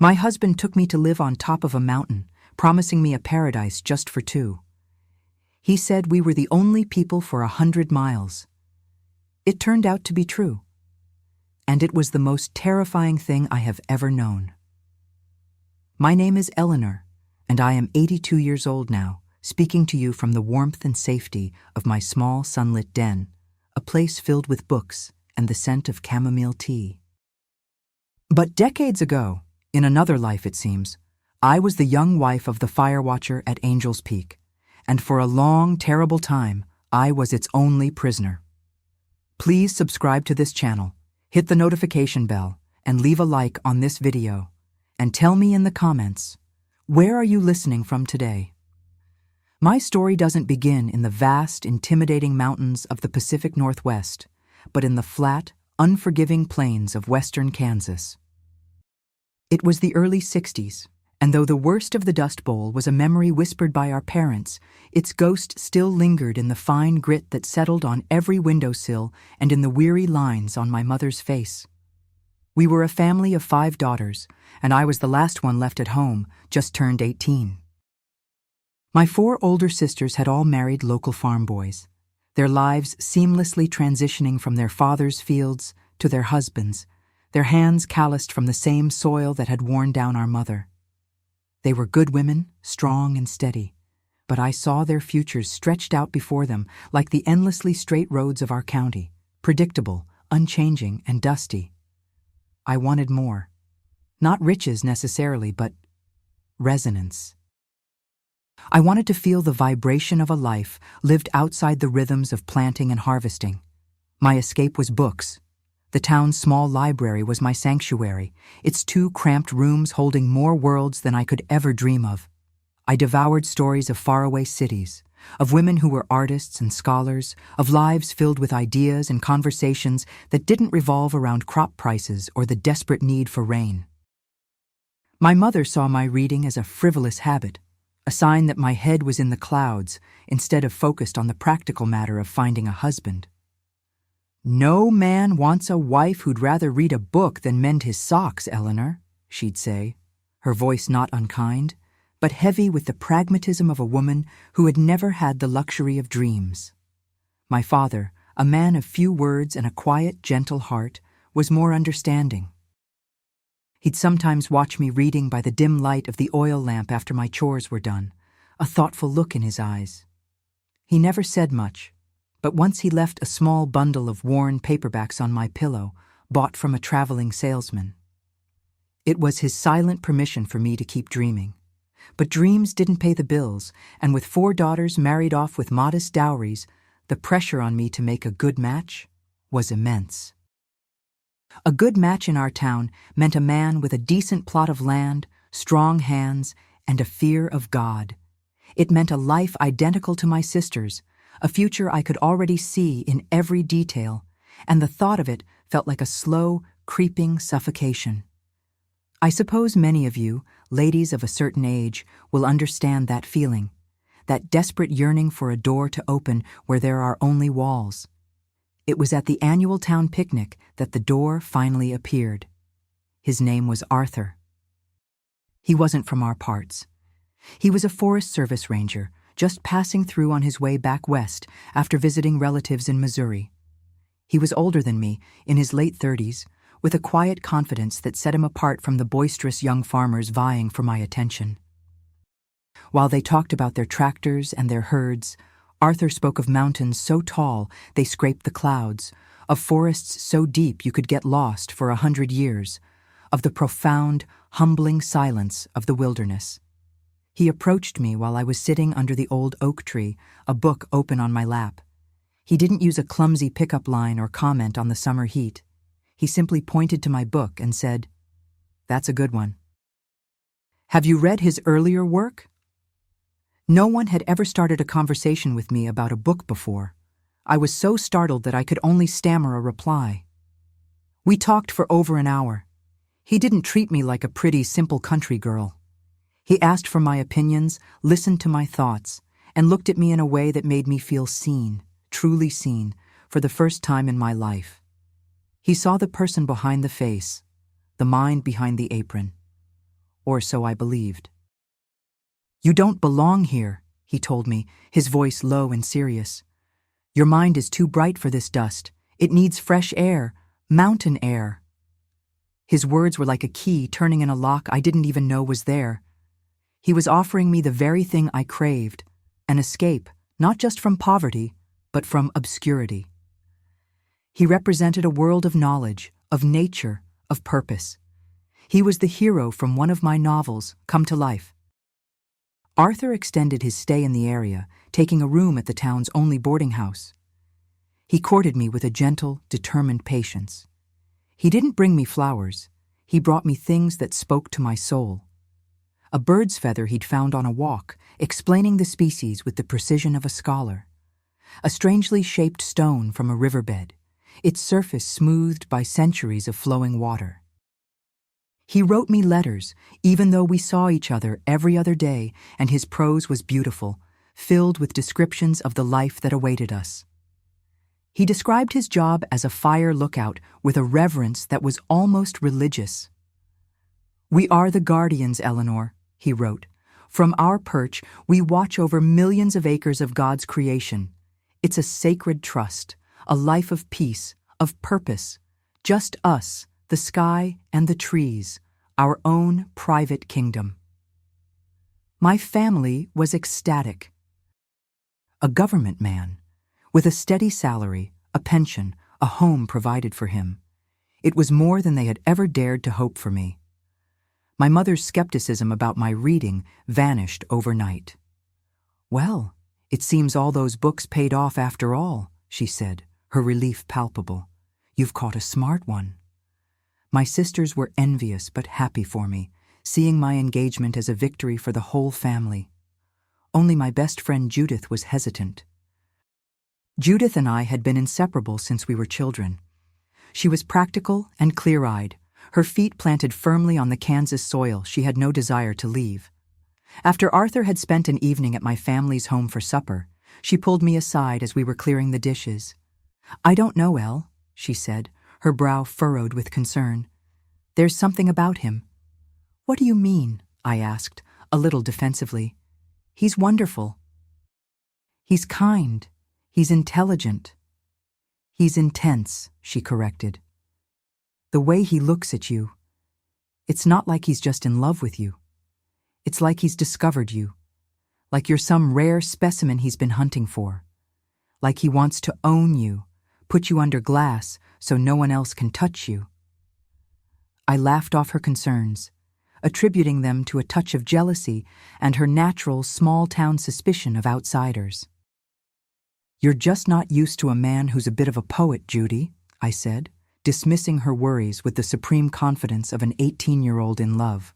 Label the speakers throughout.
Speaker 1: My husband took me to live on top of a mountain, promising me a paradise just for two. He said we were the only people for 100 miles. It turned out to be true. And it was the most terrifying thing I have ever known. My name is Eleanor, and I am 82 years old now, speaking to you from the warmth and safety of my small sunlit den, a place filled with books and the scent of chamomile tea. But decades ago, in another life it seems, I was the young wife of the fire watcher at Angel's Peak, and for a long, terrible time, I was its only prisoner. Please subscribe to this channel, hit the notification bell, and leave a like on this video, and tell me in the comments, where are you listening from today? My story doesn't begin in the vast, intimidating mountains of the Pacific Northwest, but in the flat, unforgiving plains of western Kansas. It was the early 60s, and though the worst of the Dust Bowl was a memory whispered by our parents, its ghost still lingered in the fine grit that settled on every windowsill and in the weary lines on my mother's face. We were a family of 5 daughters, and I was the last one left at home, just turned 18. My 4 older sisters had all married local farm boys, their lives seamlessly transitioning from their father's fields to their husbands', their hands calloused from the same soil that had worn down our mother. They were good women, strong and steady, but I saw their futures stretched out before them like the endlessly straight roads of our county, predictable, unchanging, and dusty. I wanted more. Not riches necessarily, but resonance. I wanted to feel the vibration of a life lived outside the rhythms of planting and harvesting. My escape was books. The town's small library was my sanctuary, its 2 cramped rooms holding more worlds than I could ever dream of. I devoured stories of faraway cities, of women who were artists and scholars, of lives filled with ideas and conversations that didn't revolve around crop prices or the desperate need for rain. My mother saw my reading as a frivolous habit, a sign that my head was in the clouds instead of focused on the practical matter of finding a husband. "No man wants a wife who'd rather read a book than mend his socks, Eleanor," she'd say, her voice not unkind, but heavy with the pragmatism of a woman who had never had the luxury of dreams. My father, a man of few words and a quiet, gentle heart, was more understanding. He'd sometimes watch me reading by the dim light of the oil lamp after my chores were done, a thoughtful look in his eyes. He never said much, but once he left a small bundle of worn paperbacks on my pillow, bought from a traveling salesman. It was his silent permission for me to keep dreaming. But dreams didn't pay the bills, and with 4 daughters married off with modest dowries, the pressure on me to make a good match was immense. A good match in our town meant a man with a decent plot of land, strong hands, and a fear of God. It meant a life identical to my sister's, a future I could already see in every detail, and the thought of it felt like a slow, creeping suffocation. I suppose many of you, ladies of a certain age, will understand that feeling, that desperate yearning for a door to open where there are only walls. It was at the annual town picnic that the door finally appeared. His name was Arthur. He wasn't from our parts. He was a Forest Service ranger, just passing through on his way back west after visiting relatives in Missouri. He was older than me, in his late 30s, with a quiet confidence that set him apart from the boisterous young farmers vying for my attention. While they talked about their tractors and their herds, Arthur spoke of mountains so tall they scraped the clouds, of forests so deep you could get lost for 100 years, of the profound, humbling silence of the wilderness. He approached me while I was sitting under the old oak tree, a book open on my lap. He didn't use a clumsy pickup line or comment on the summer heat. He simply pointed to my book and said, "That's a good one." "Have you read his earlier work?" No one had ever started a conversation with me about a book before. I was so startled that I could only stammer a reply. We talked for over an hour. He didn't treat me like a pretty, simple country girl. He asked for my opinions, listened to my thoughts, and looked at me in a way that made me feel seen, truly seen, for the first time in my life. He saw the person behind the face, the mind behind the apron. or so I believed. "You don't belong here," he told me, his voice low and serious. "Your mind is too bright for this dust. It needs fresh air, mountain air." His words were like a key turning in a lock I didn't even know was there. He was offering me the very thing I craved, an escape, not just from poverty, but from obscurity. He represented a world of knowledge, of nature, of purpose. He was the hero from one of my novels, come to life. Arthur extended his stay in the area, taking a room at the town's only boarding house. He courted me with a gentle, determined patience. He didn't bring me flowers. He brought me things that spoke to my soul. A bird's feather he'd found on a walk, explaining the species with the precision of a scholar. A strangely shaped stone from a riverbed, its surface smoothed by centuries of flowing water. He wrote me letters, even though we saw each other every other day, and his prose was beautiful, filled with descriptions of the life that awaited us. He described his job as a fire lookout with a reverence that was almost religious. "We are the guardians, Eleanor," he wrote. "From our perch, we watch over millions of acres of God's creation. It's a sacred trust, a life of peace, of purpose. Just us, the sky and the trees, our own private kingdom." My family was ecstatic. A government man, with a steady salary, a pension, a home provided for him. It was more than they had ever dared to hope for me. My mother's skepticism about my reading vanished overnight. "Well, it seems all those books paid off after all," she said, her relief palpable. "You've caught a smart one." My sisters were envious but happy for me, seeing my engagement as a victory for the whole family. Only my best friend Judith was hesitant. Judith and I had been inseparable since we were children. She was practical and clear-eyed, her feet planted firmly on the Kansas soil she had no desire to leave. After Arthur had spent an evening at my family's home for supper, she pulled me aside as we were clearing the dishes. "I don't know, Elle," she said, her brow furrowed with concern. "There's something about him." "What do you mean?" I asked, a little defensively. "He's wonderful." "He's kind. He's intelligent." "He's intense," she corrected. "The way he looks at you, it's not like he's just in love with you. It's like he's discovered you, like you're some rare specimen he's been hunting for, like he wants to own you, put you under glass so no one else can touch you." I laughed off her concerns, attributing them to a touch of jealousy and her natural small-town suspicion of outsiders. "You're just not used to a man who's a bit of a poet, Judy," I said, dismissing her worries with the supreme confidence of an 18-year-old in love.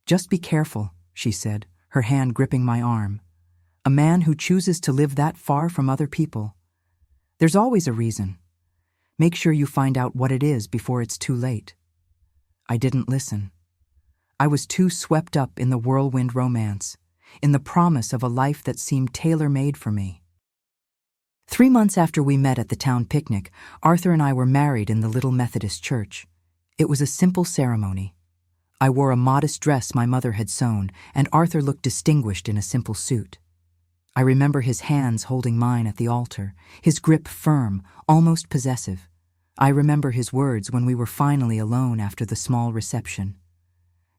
Speaker 1: "Just be careful," she said, her hand gripping my arm. "A man who chooses to live that far from other people. There's always a reason. Make sure you find out what it is before it's too late." I didn't listen. I was too swept up in the whirlwind romance, in the promise of a life that seemed tailor-made for me. 3 months after we met at the town picnic, Arthur and I were married in the little Methodist church. It was a simple ceremony. I wore a modest dress my mother had sewn, and Arthur looked distinguished in a simple suit. I remember his hands holding mine at the altar, his grip firm, almost possessive. I remember his words when we were finally alone after the small reception.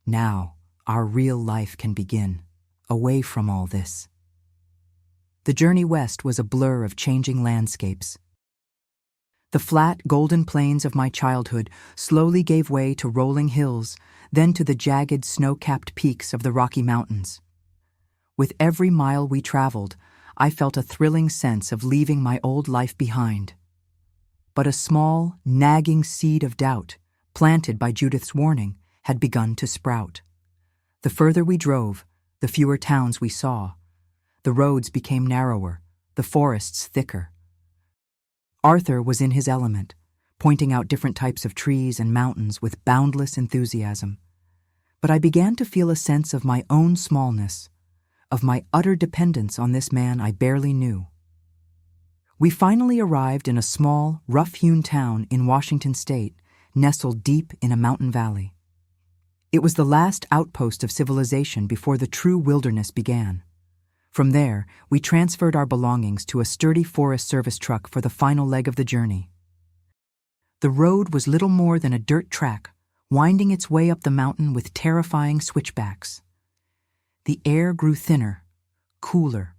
Speaker 1: "Now, our real life can begin, away from all this." The journey west was a blur of changing landscapes. The flat, golden plains of my childhood slowly gave way to rolling hills, then to the jagged, snow-capped peaks of the Rocky Mountains. With every mile we traveled, I felt a thrilling sense of leaving my old life behind. But a small, nagging seed of doubt, planted by Judith's warning, had begun to sprout. The further we drove, the fewer towns we saw. The roads became narrower, the forests thicker. Arthur was in his element, pointing out different types of trees and mountains with boundless enthusiasm. But I began to feel a sense of my own smallness, of my utter dependence on this man I barely knew. We finally arrived in a small, rough-hewn town in Washington state, nestled deep in a mountain valley. It was the last outpost of civilization before the true wilderness began. From there, we transferred our belongings to a sturdy Forest Service truck for the final leg of the journey. The road was little more than a dirt track, winding its way up the mountain with terrifying switchbacks. The air grew thinner, cooler.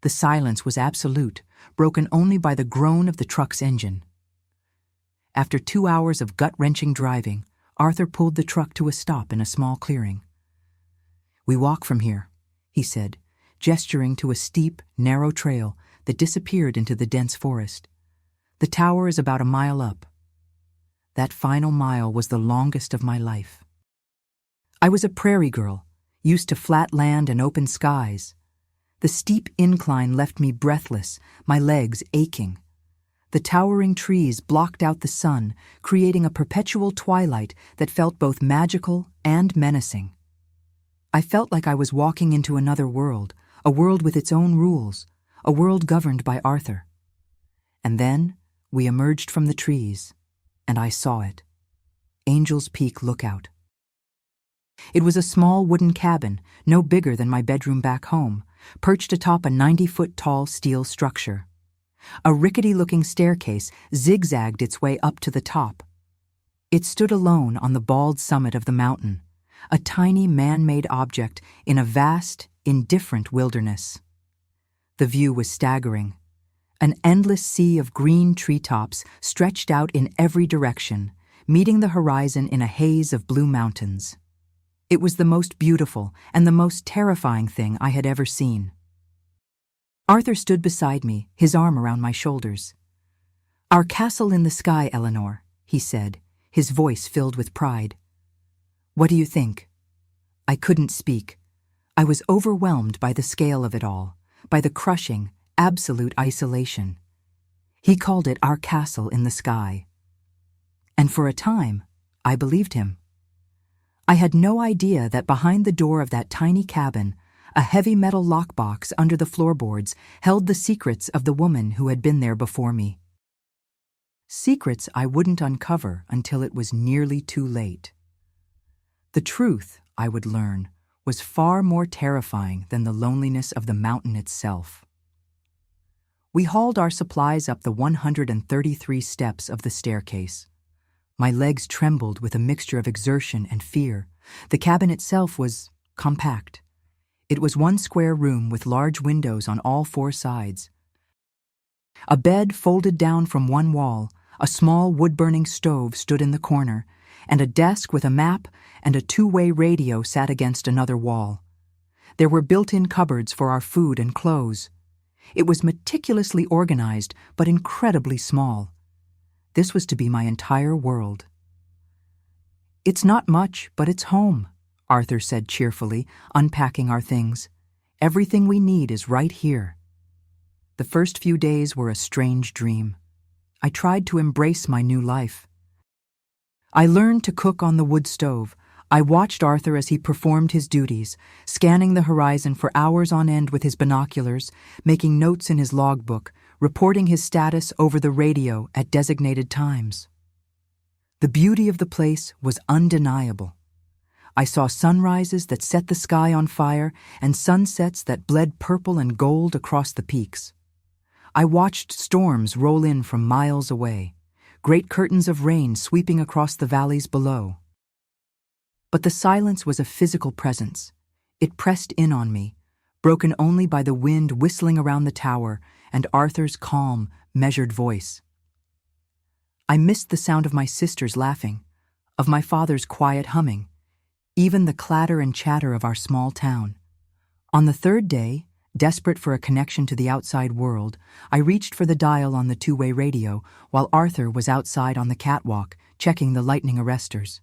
Speaker 1: The silence was absolute, broken only by the groan of the truck's engine. After 2 hours of gut-wrenching driving, Arthur pulled the truck to a stop in a small clearing. "We walk from here," he said, gesturing to a steep, narrow trail that disappeared into the dense forest. "The tower is about a mile up." That final mile was the longest of my life. I was a prairie girl, used to flat land and open skies. The steep incline left me breathless, my legs aching. The towering trees blocked out the sun, creating a perpetual twilight that felt both magical and menacing. I felt like I was walking into another world, a world with its own rules, a world governed by Arthur. And then we emerged from the trees, and I saw it. Angel's Peak Lookout. It was a small wooden cabin, no bigger than my bedroom back home, perched atop a 90-foot-tall steel structure. A rickety-looking staircase zigzagged its way up to the top. It stood alone on the bald summit of the mountain, a tiny man-made object in a vast, indifferent wilderness. The view was staggering. An endless sea of green treetops stretched out in every direction, meeting the horizon in a haze of blue mountains. It was the most beautiful and the most terrifying thing I had ever seen. Arthur stood beside me, his arm around my shoulders. "Our castle in the sky, Eleanor," he said, his voice filled with pride. "What do you think?" I couldn't speak. I was overwhelmed by the scale of it all, by the crushing, absolute isolation. He called it our castle in the sky. And for a time, I believed him. I had no idea that behind the door of that tiny cabin, a heavy metal lockbox under the floorboards held the secrets of the woman who had been there before me. Secrets I wouldn't uncover until it was nearly too late. The truth, I would learn, was far more terrifying than the loneliness of the mountain itself. We hauled our supplies up the 133 steps of the staircase. My legs trembled with a mixture of exertion and fear. The cabin itself was compact. It was one square room with large windows on all 4 sides. A bed folded down from one wall, a small wood-burning stove stood in the corner, and a desk with a map and a 2-way radio sat against another wall. There were built-in cupboards for our food and clothes. It was meticulously organized, but incredibly small. This was to be my entire world. "It's not much, but it's home," Arthur said cheerfully, unpacking our things. "Everything we need is right here." The first few days were a strange dream. I tried to embrace my new life. I learned to cook on the wood stove. I watched Arthur as he performed his duties, scanning the horizon for hours on end with his binoculars, making notes in his logbook, reporting his status over the radio at designated times. The beauty of the place was undeniable. I saw sunrises that set the sky on fire and sunsets that bled purple and gold across the peaks. I watched storms roll in from miles away, great curtains of rain sweeping across the valleys below. But the silence was a physical presence. It pressed in on me, broken only by the wind whistling around the tower and Arthur's calm, measured voice. I missed the sound of my sisters laughing, of my father's quiet humming, even the clatter and chatter of our small town. On the 3rd day, desperate for a connection to the outside world, I reached for the dial on the 2-way radio while Arthur was outside on the catwalk, checking the lightning arresters.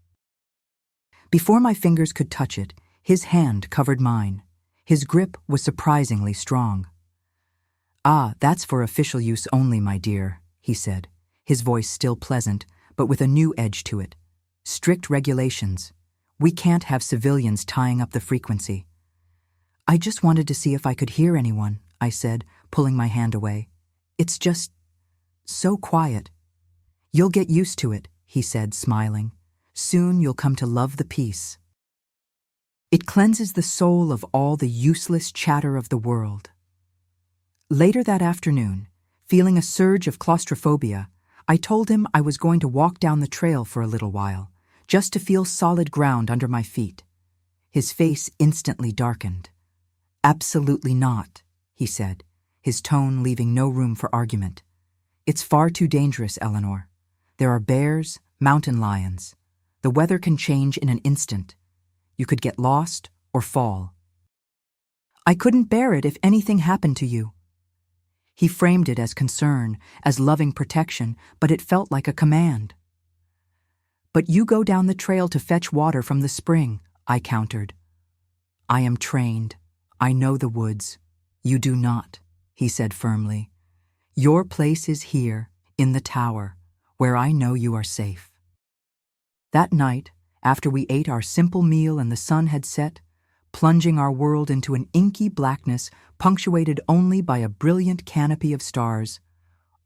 Speaker 1: Before my fingers could touch it, his hand covered mine. His grip was surprisingly strong. "Ah, that's for official use only, my dear," he said, his voice still pleasant, but with a new edge to it. "Strict regulations. We can't have civilians tying up the frequency." "I just wanted to see if I could hear anyone," I said, pulling my hand away. "It's just so quiet." "You'll get used to it," he said, smiling. Soon you'll come to love the peace. It cleanses the soul of all the useless chatter of the world. Later that afternoon, feeling a surge of claustrophobia, I told him I was going to walk down the trail for a little while, just to feel solid ground under my feet. His face instantly darkened. "Absolutely not," he said, his tone leaving no room for argument. "It's far too dangerous, Eleanor. There are bears, mountain lions. The weather can change in an instant. You could get lost or fall. I couldn't bear it if anything happened to you." He framed it as concern, as loving protection, but it felt like a command. "But you go down the trail to fetch water from the spring," I countered. "I am trained. I know the woods. You do not," he said firmly. "Your place is here, in the tower, where I know you are safe." That night, after we ate our simple meal and the sun had set, plunging our world into an inky blackness punctuated only by a brilliant canopy of stars,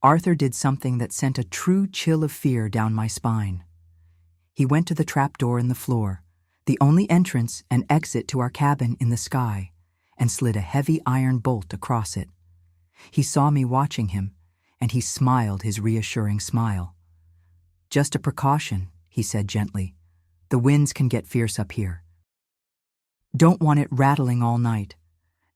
Speaker 1: Arthur did something that sent a true chill of fear down my spine. He went to the trapdoor in the floor, the only entrance and exit to our cabin in the sky, and slid a heavy iron bolt across it. He saw me watching him, and he smiled his reassuring smile. "Just a precaution," he said gently. "The winds can get fierce up here. Don't want it rattling all night.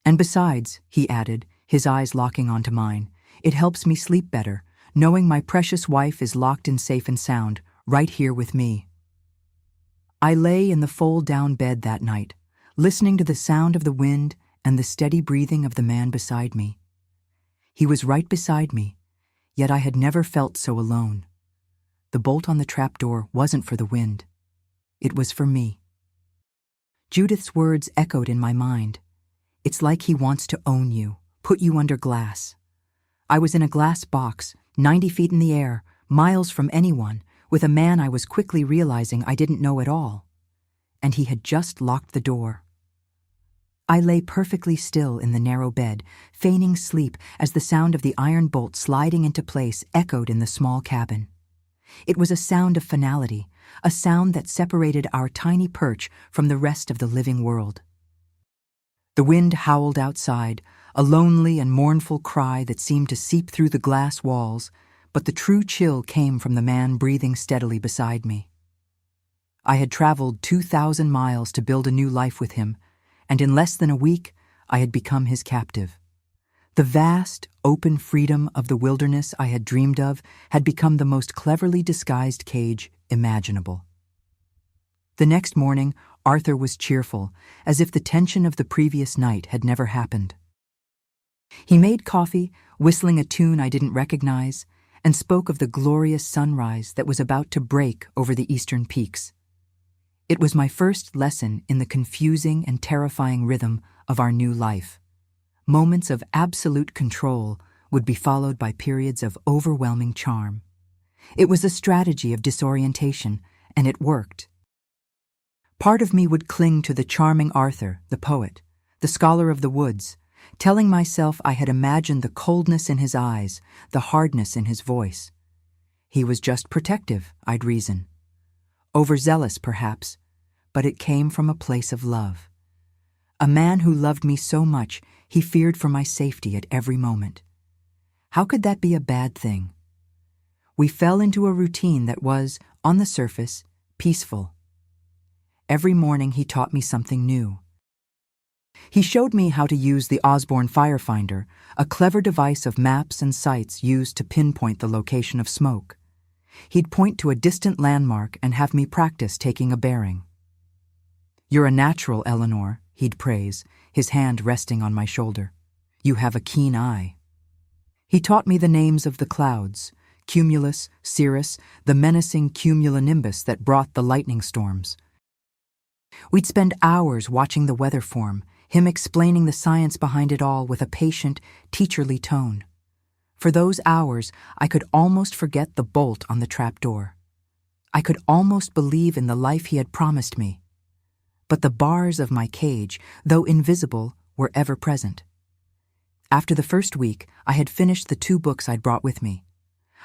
Speaker 1: And besides," he added, his eyes locking onto mine, "it helps me sleep better, knowing my precious wife is locked in safe and sound, right here with me." I lay in the fold-down bed that night, listening to the sound of the wind and the steady breathing of the man beside me. He was right beside me, yet I had never felt so alone. The bolt on the trapdoor wasn't for the wind. It was for me. Judith's words echoed in my mind. "It's like he wants to own you, put you under glass." I was in a glass box, 90 feet in the air, miles from anyone, with a man I was quickly realizing I didn't know at all. And he had just locked the door. I lay perfectly still in the narrow bed, feigning sleep as the sound of the iron bolt sliding into place echoed in the small cabin. It was a sound of finality, a sound that separated our tiny perch from the rest of the living world. The wind howled outside, a lonely and mournful cry that seemed to seep through the glass walls, but the true chill came from the man breathing steadily beside me. I had traveled 2,000 miles to build a new life with him, and in less than a week, I had become his captive. The vast, open freedom of the wilderness I had dreamed of had become the most cleverly disguised cage imaginable. The next morning, Arthur was cheerful, as if the tension of the previous night had never happened. He made coffee, whistling a tune I didn't recognize, and spoke of the glorious sunrise that was about to break over the eastern peaks. It was my first lesson in the confusing and terrifying rhythm of our new life. Moments of absolute control would be followed by periods of overwhelming charm. It was a strategy of disorientation, and it worked. Part of me would cling to the charming Arthur, the poet, the scholar of the woods, telling myself I had imagined the coldness in his eyes, the hardness in his voice. He was just protective, I'd reason. Overzealous, perhaps, but it came from a place of love. A man who loved me so much, he feared for my safety at every moment. How could that be a bad thing? We fell into a routine that was, on the surface, peaceful. Every morning he taught me something new. He showed me how to use the Osborne Firefinder, a clever device of maps and sights used to pinpoint the location of smoke. He'd point to a distant landmark and have me practice taking a bearing. "You're a natural, Eleanor," he'd praise, his hand resting on my shoulder. "You have a keen eye." He taught me the names of the clouds, cumulus, cirrus, the menacing cumulonimbus that brought the lightning storms. We'd spend hours watching the weather form, him explaining the science behind it all with a patient, teacherly tone. For those hours, I could almost forget the bolt on the trapdoor. I could almost believe in the life he had promised me. But the bars of my cage, though invisible, were ever present. After the first week, I had finished the 2 books I'd brought with me.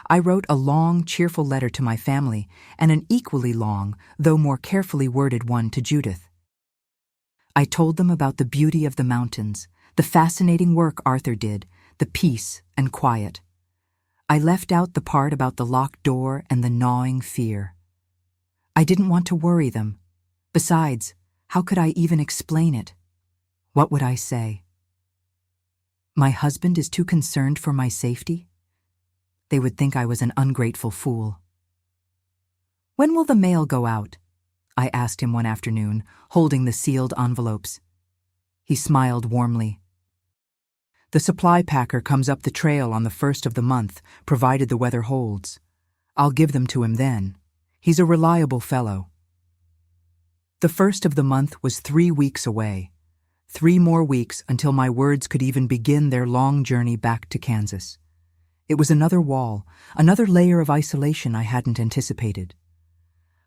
Speaker 1: I wrote a long, cheerful letter to my family and an equally long, though more carefully worded one to Judith. I told them about the beauty of the mountains, the fascinating work Arthur did, the peace and quiet. I left out the part about the locked door and the gnawing fear. I didn't want to worry them. Besides, how could I even explain it? What would I say? My husband is too concerned for my safety? They would think I was an ungrateful fool. When will the mail go out? I asked him one afternoon, holding the sealed envelopes. He smiled warmly. The supply packer comes up the trail on the 1st of the month, provided the weather holds. I'll give them to him then. He's a reliable fellow. The 1st of the month was 3 weeks away. 3 more weeks until my words could even begin their long journey back to Kansas. It was another wall, another layer of isolation I hadn't anticipated.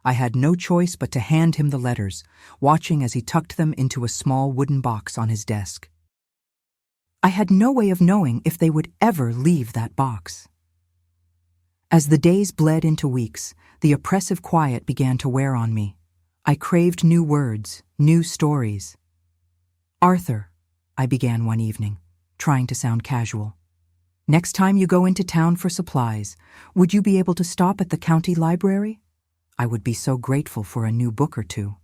Speaker 1: I had no choice but to hand him the letters, watching as he tucked them into a small wooden box on his desk. I had no way of knowing if they would ever leave that box. As the days bled into weeks, the oppressive quiet began to wear on me. I craved new words, new stories. "Arthur," I began one evening, trying to sound casual. "Next time you go into town for supplies, would you be able to stop at the county library? I would be so grateful for a new book or two."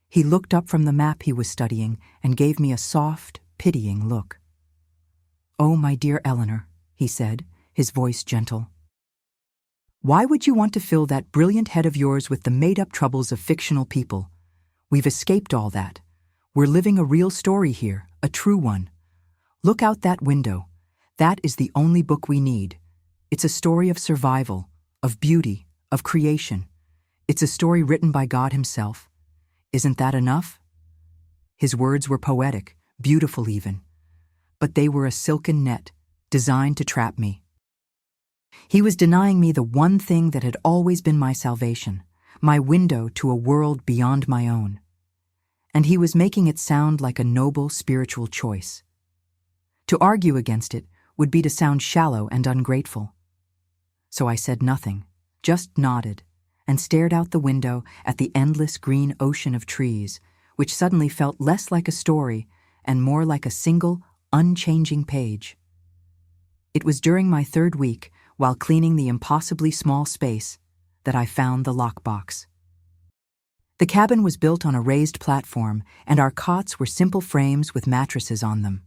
Speaker 1: He looked up from the map he was studying and gave me a soft, pitying look. "Oh, my dear Eleanor," he said, his voice gentle. "Why would you want to fill that brilliant head of yours with the made-up troubles of fictional people? We've escaped all that. We're living a real story here, a true one. Look out that window. That is the only book we need. It's a story of survival, of beauty, of creation. It's a story written by God himself. Isn't that enough?" His words were poetic, beautiful even. But they were a silken net, designed to trap me. He was denying me the one thing that had always been my salvation, my window to a world beyond my own. And he was making it sound like a noble spiritual choice. To argue against it would be to sound shallow and ungrateful. So I said nothing, just nodded, and stared out the window at the endless green ocean of trees, which suddenly felt less like a story and more like a single, unchanging page. It was during my 3rd week, while cleaning the impossibly small space, that I found the lockbox. The cabin was built on a raised platform, and our cots were simple frames with mattresses on them.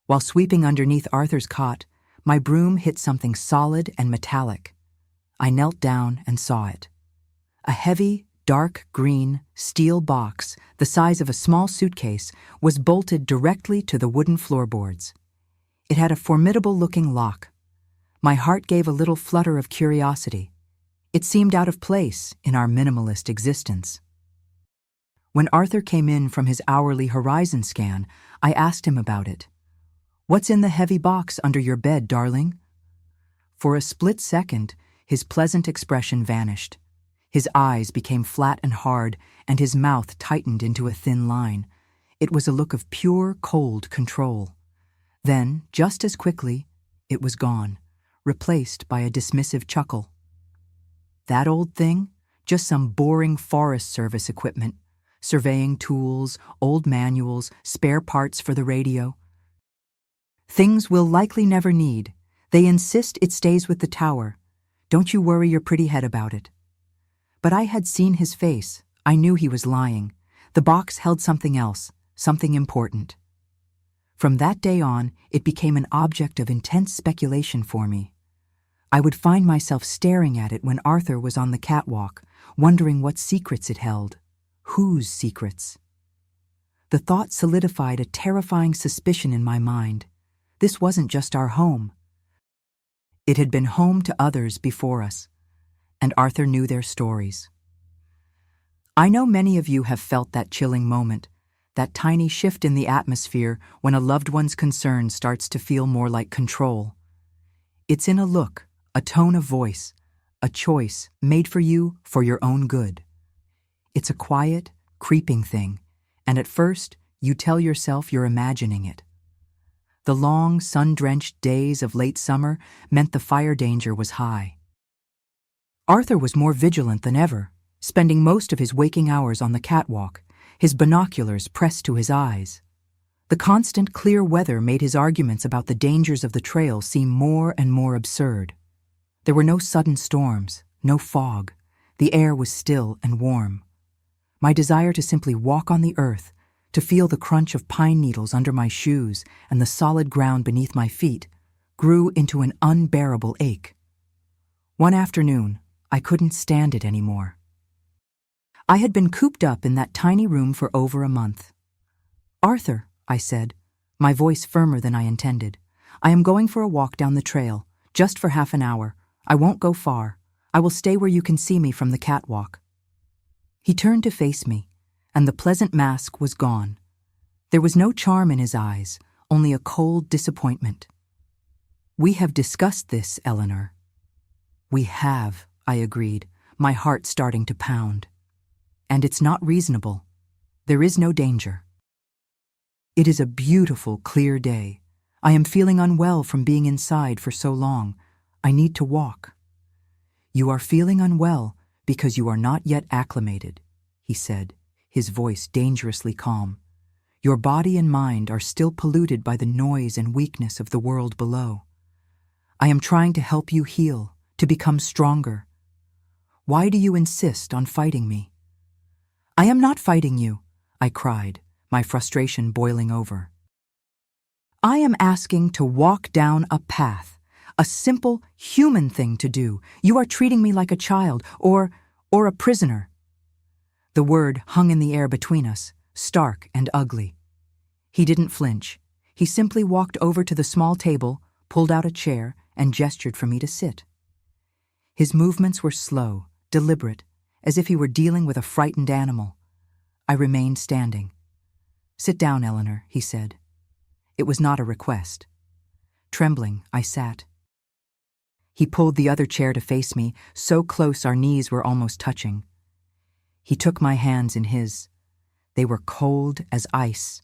Speaker 1: While sweeping underneath Arthur's cot, my broom hit something solid and metallic. I knelt down and saw it. A heavy, dark green, steel box, the size of a small suitcase, was bolted directly to the wooden floorboards. It had a formidable-looking lock. My heart gave a little flutter of curiosity. It seemed out of place in our minimalist existence. When Arthur came in from his hourly horizon scan, I asked him about it. "What's in the heavy box under your bed, darling?" For a split second, his pleasant expression vanished. His eyes became flat and hard, and his mouth tightened into a thin line. It was a look of pure, cold control. Then, just as quickly, it was gone, replaced by a dismissive chuckle. "That old thing? Just some boring Forest Service equipment. Surveying tools, old manuals, spare parts for the radio. Things we'll likely never need. They insist it stays with the tower. Don't you worry your pretty head about it." But I had seen his face. I knew he was lying. The box held something else, something important. From that day on, it became an object of intense speculation for me. I would find myself staring at it when Arthur was on the catwalk, wondering what secrets it held. Whose secrets? The thought solidified a terrifying suspicion in my mind. This wasn't just our home. It had been home to others before us, and Arthur knew their stories. I know many of you have felt that chilling moment, that tiny shift in the atmosphere when a loved one's concern starts to feel more like control. It's in a look, a tone of voice, a choice made for you for your own good. It's a quiet, creeping thing, and at first, you tell yourself you're imagining it. The long, sun-drenched days of late summer meant the fire danger was high. Arthur was more vigilant than ever, spending most of his waking hours on the catwalk, his binoculars pressed to his eyes. The constant clear weather made his arguments about the dangers of the trail seem more and more absurd. There were no sudden storms, no fog. The air was still and warm. My desire to simply walk on the earth, to feel the crunch of pine needles under my shoes and the solid ground beneath my feet, grew into an unbearable ache. One afternoon, I couldn't stand it anymore. I had been cooped up in that tiny room for over a month. "Arthur," I said, my voice firmer than I intended, "I am going for a walk down the trail, just for half an hour. I won't go far. I will stay where you can see me from the catwalk." He turned to face me, and the pleasant mask was gone. There was no charm in his eyes, only a cold disappointment. "We have discussed this, Eleanor." "We have," I agreed, my heart starting to pound. "And it's not reasonable. There is no danger." "It is a beautiful, clear day. I am feeling unwell from being inside for so long. I need to walk." "You are feeling unwell because you are not yet acclimated," he said, his voice dangerously calm. "Your body and mind are still polluted by the noise and weakness of the world below. I am trying to help you heal, to become stronger. Why do you insist on fighting me?" "I am not fighting you," I cried, my frustration boiling over. "I am asking to walk down a path, a simple, human thing to do. You are treating me like a child, or a prisoner." The word hung in the air between us, stark and ugly. He didn't flinch. He simply walked over to the small table, pulled out a chair, and gestured for me to sit. His movements were slow, deliberate, as if he were dealing with a frightened animal. I remained standing. "Sit down, Eleanor," he said. It was not a request. Trembling, I sat. He pulled the other chair to face me, so close our knees were almost touching. He took my hands in his. They were cold as ice.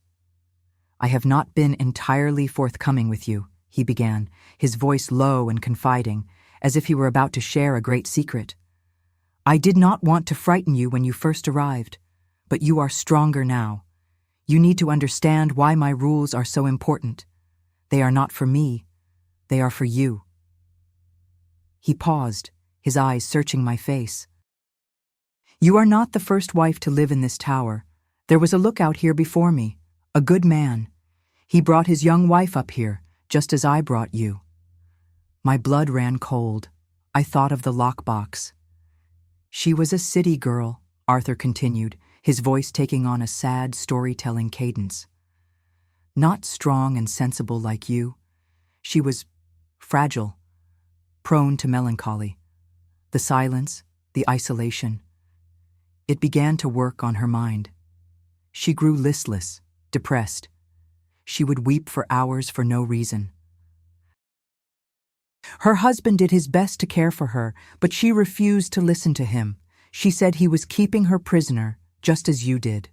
Speaker 1: "I have not been entirely forthcoming with you," he began, his voice low and confiding, as if he were about to share a great secret. "I did not want to frighten you when you first arrived, but you are stronger now. You need to understand why my rules are so important. They are not for me. They are for you." He paused, his eyes searching my face. "You are not the first wife to live in this tower. There was a lookout here before me, a good man. He brought his young wife up here, just as I brought you." My blood ran cold. I thought of the lockbox. "She was a city girl," Arthur continued, his voice taking on a sad storytelling cadence. "Not strong and sensible like you. She was fragile, prone to melancholy. The silence, the isolation. It began to work on her mind. She grew listless, depressed. She would weep for hours for no reason. Her husband did his best to care for her, but she refused to listen to him. She said he was keeping her prisoner, just as you did."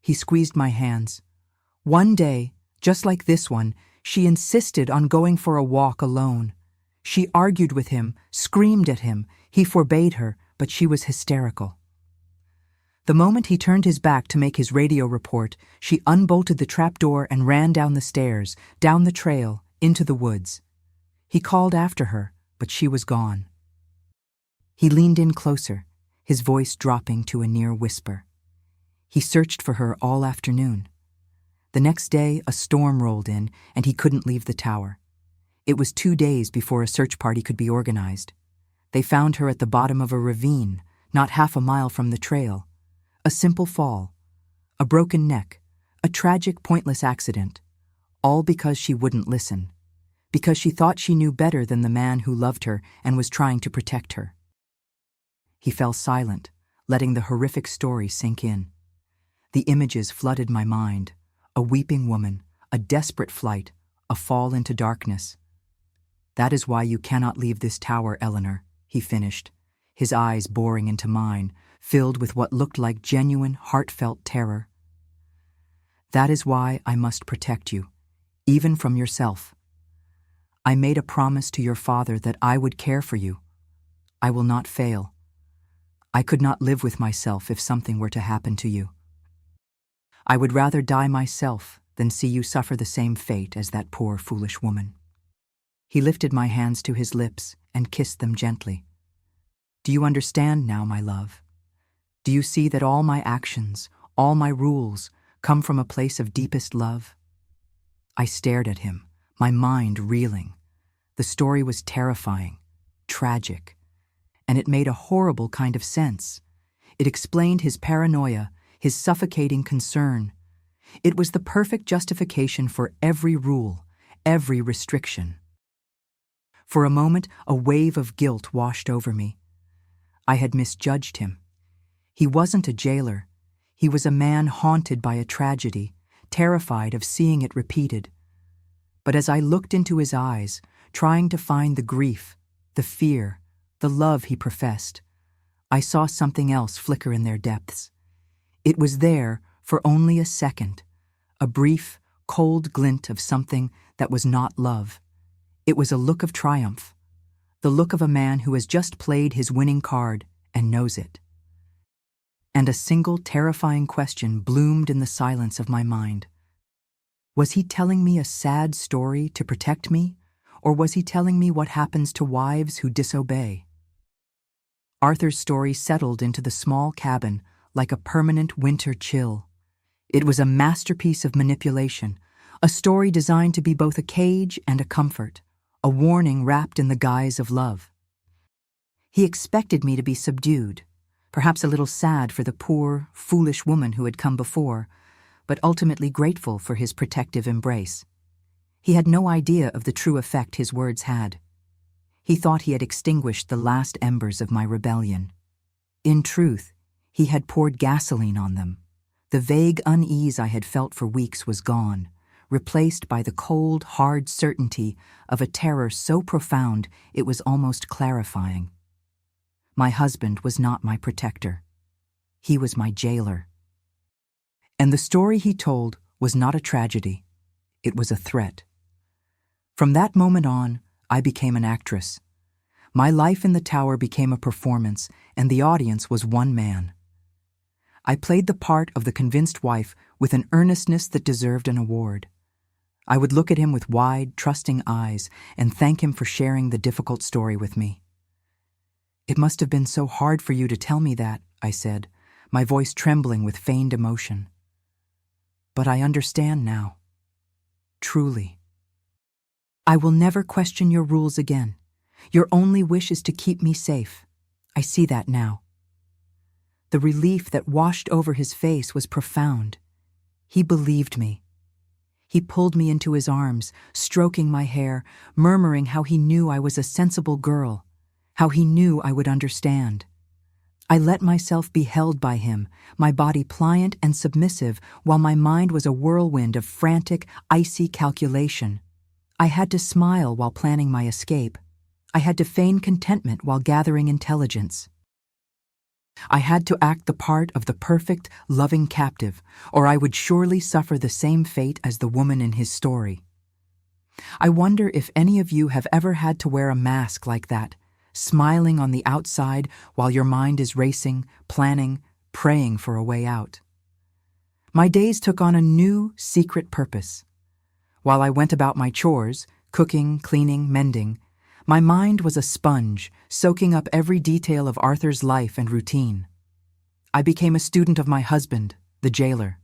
Speaker 1: He squeezed my hands. "One day, just like this one, she insisted on going for a walk alone. She argued with him, screamed at him. He forbade her, but she was hysterical. The moment he turned his back to make his radio report, she unbolted the trapdoor and ran down the stairs, down the trail, into the woods. He called after her, but she was gone." He leaned in closer, his voice dropping to a near whisper. "He searched for her all afternoon. The next day, a storm rolled in, and he couldn't leave the tower. It was 2 days before a search party could be organized. They found her at the bottom of a ravine, not half a mile from the trail. A simple fall, a broken neck, a tragic, pointless accident, all because she wouldn't listen, because she thought she knew better than the man who loved her and was trying to protect her." He fell silent, letting the horrific story sink in. The images flooded my mind: a weeping woman, a desperate flight, a fall into darkness. "That is why you cannot leave this tower, Eleanor," he finished, his eyes boring into mine, filled with what looked like genuine, heartfelt terror. "That is why I must protect you, even from yourself. I made a promise to your father that I would care for you. I will not fail. I could not live with myself if something were to happen to you. I would rather die myself than see you suffer the same fate as that poor, foolish woman." He lifted my hands to his lips and kissed them gently. "Do you understand now, my love? Do you see that all my actions, all my rules, come from a place of deepest love?" I stared at him, my mind reeling. The story was terrifying, tragic, and it made a horrible kind of sense. It explained his paranoia, his suffocating concern. It was the perfect justification for every rule, every restriction. For a moment, a wave of guilt washed over me. I had misjudged him. He wasn't a jailer. He was a man haunted by a tragedy, terrified of seeing it repeated. But as I looked into his eyes, trying to find the grief, the fear, the love he professed, I saw something else flicker in their depths. It was there for only a second, a brief, cold glint of something that was not love. It was a look of triumph, the look of a man who has just played his winning card and knows it. And a single terrifying question bloomed in the silence of my mind. Was he telling me a sad story to protect me, or was he telling me what happens to wives who disobey? Arthur's story settled into the small cabin like a permanent winter chill. It was a masterpiece of manipulation, a story designed to be both a cage and a comfort, a warning wrapped in the guise of love. He expected me to be subdued, perhaps a little sad for the poor, foolish woman who had come before, but ultimately grateful for his protective embrace. He had no idea of the true effect his words had. He thought he had extinguished the last embers of my rebellion. In truth, he had poured gasoline on them. The vague unease I had felt for weeks was gone, replaced by the cold, hard certainty of a terror so profound it was almost clarifying. My husband was not my protector. He was my jailer. And the story he told was not a tragedy. It was a threat. From that moment on, I became an actress. My life in the tower became a performance, and the audience was one man. I played the part of the convinced wife with an earnestness that deserved an award. I would look at him with wide, trusting eyes and thank him for sharing the difficult story with me. "It must have been so hard for you to tell me that," I said, my voice trembling with feigned emotion. "But I understand now. Truly. I will never question your rules again. Your only wish is to keep me safe. I see that now." The relief that washed over his face was profound. He believed me. He pulled me into his arms, stroking my hair, murmuring how he knew I was a sensible girl, how he knew I would understand. I let myself be held by him, my body pliant and submissive, while my mind was a whirlwind of frantic, icy calculation. I had to smile while planning my escape. I had to feign contentment while gathering intelligence. I had to act the part of the perfect, loving captive, or I would surely suffer the same fate as the woman in his story. I wonder if any of you have ever had to wear a mask like that, smiling on the outside while your mind is racing, planning, praying for a way out. My days took on a new, secret purpose. While I went about my chores, cooking, cleaning, mending, my mind was a sponge, soaking up every detail of Arthur's life and routine. I became a student of my husband, the jailer.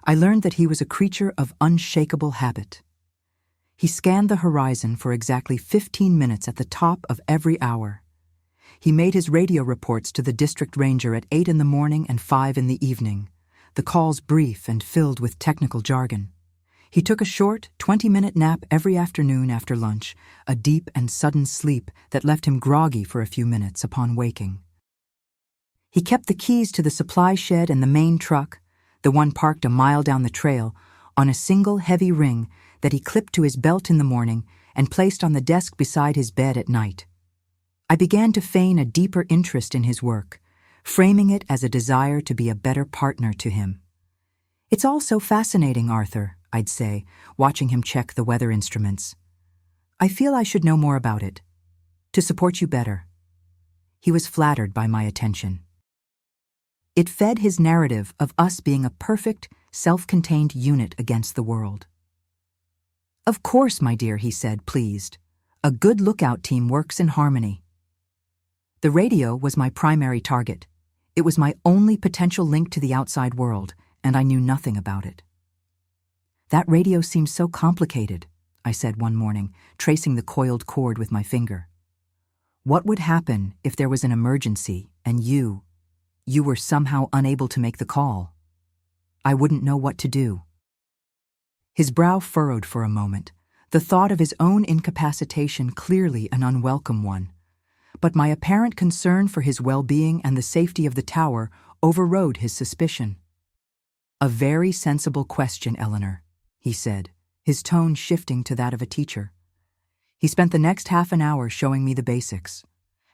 Speaker 1: I learned that he was a creature of unshakable habit. He scanned the horizon for exactly 15 minutes at the top of every hour. He made his radio reports to the district ranger at 8 in the morning and 5 in the evening, the calls brief and filled with technical jargon. He took a short, 20-minute nap every afternoon after lunch, a deep and sudden sleep that left him groggy for a few minutes upon waking. He kept the keys to the supply shed and the main truck, the one parked a mile down the trail, on a single heavy ring that he clipped to his belt in the morning and placed on the desk beside his bed at night. I began to feign a deeper interest in his work, framing it as a desire to be a better partner to him. "It's all so fascinating, Arthur," I'd say, watching him check the weather instruments. "I feel I should know more about it. To support you better." He was flattered by my attention. It fed his narrative of us being a perfect, self-contained unit against the world. "Of course, my dear," he said, pleased. "A good lookout team works in harmony." The radio was my primary target. It was my only potential link to the outside world, and I knew nothing about it. "That radio seems so complicated," I said one morning, tracing the coiled cord with my finger. "What would happen if there was an emergency and you were somehow unable to make the call? I wouldn't know what to do." His brow furrowed for a moment, the thought of his own incapacitation clearly an unwelcome one. But my apparent concern for his well-being and the safety of the tower overrode his suspicion. "A very sensible question, Eleanor," he said, his tone shifting to that of a teacher. He spent the next half an hour showing me the basics: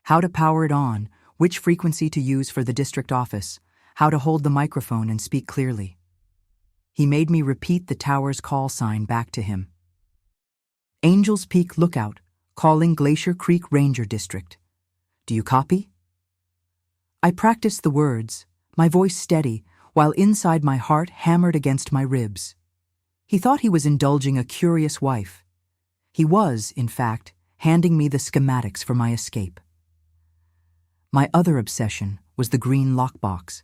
Speaker 1: how to power it on, which frequency to use for the district office, how to hold the microphone and speak clearly. He made me repeat the tower's call sign back to him. "Angels Peak Lookout, calling Glacier Creek Ranger District. Do you copy?" I practiced the words, my voice steady, while inside my heart hammered against my ribs. He thought he was indulging a curious wife. He was, in fact, handing me the schematics for my escape. My other obsession was the green lockbox.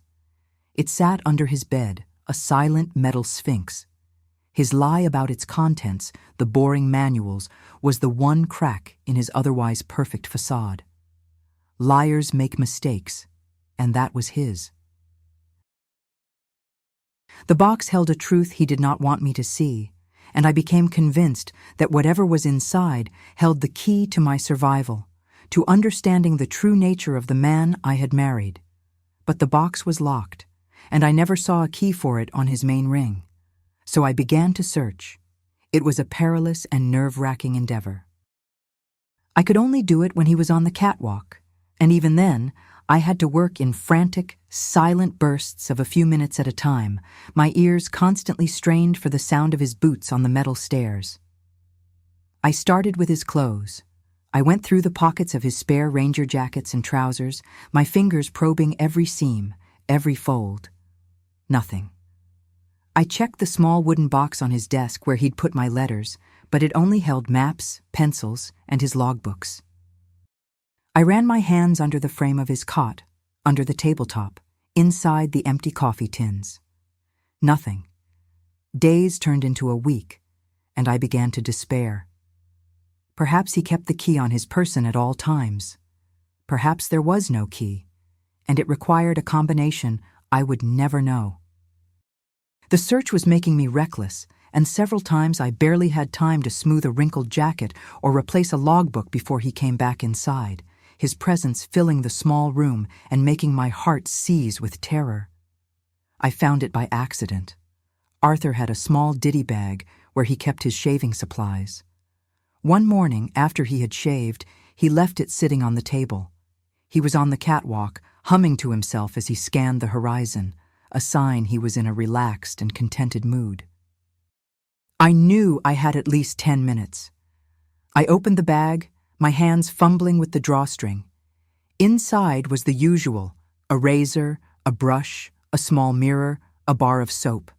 Speaker 1: It sat under his bed, a silent metal sphinx. His lie about its contents, the boring manuals, was the one crack in his otherwise perfect facade. Liars make mistakes, and that was his. The box held a truth he did not want me to see, and I became convinced that whatever was inside held the key to my survival, to understanding the true nature of the man I had married. But the box was locked, and I never saw a key for it on his main ring. So I began to search. It was a perilous and nerve-wracking endeavor. I could only do it when he was on the catwalk, and even then, I had to work in frantic, silent bursts of a few minutes at a time, my ears constantly strained for the sound of his boots on the metal stairs. I started with his clothes. I went through the pockets of his spare ranger jackets and trousers, my fingers probing every seam, every fold. Nothing. I checked the small wooden box on his desk where he'd put my letters, but it only held maps, pencils, and his logbooks. I ran my hands under the frame of his cot, under the tabletop, inside the empty coffee tins. Nothing. Days turned into a week, and I began to despair. Perhaps he kept the key on his person at all times. Perhaps there was no key, and it required a combination I would never know. The search was making me reckless, and several times I barely had time to smooth a wrinkled jacket or replace a logbook before he came back inside, his presence filling the small room and making my heart seize with terror. I found it by accident. Arthur had a small ditty bag where he kept his shaving supplies. One morning, after he had shaved, he left it sitting on the table. He was on the catwalk, humming to himself as he scanned the horizon, a sign he was in a relaxed and contented mood. I knew I had at least 10 minutes. I opened the bag, my hands fumbling with the drawstring. Inside was the usual: a razor, a brush, a small mirror, a bar of soap.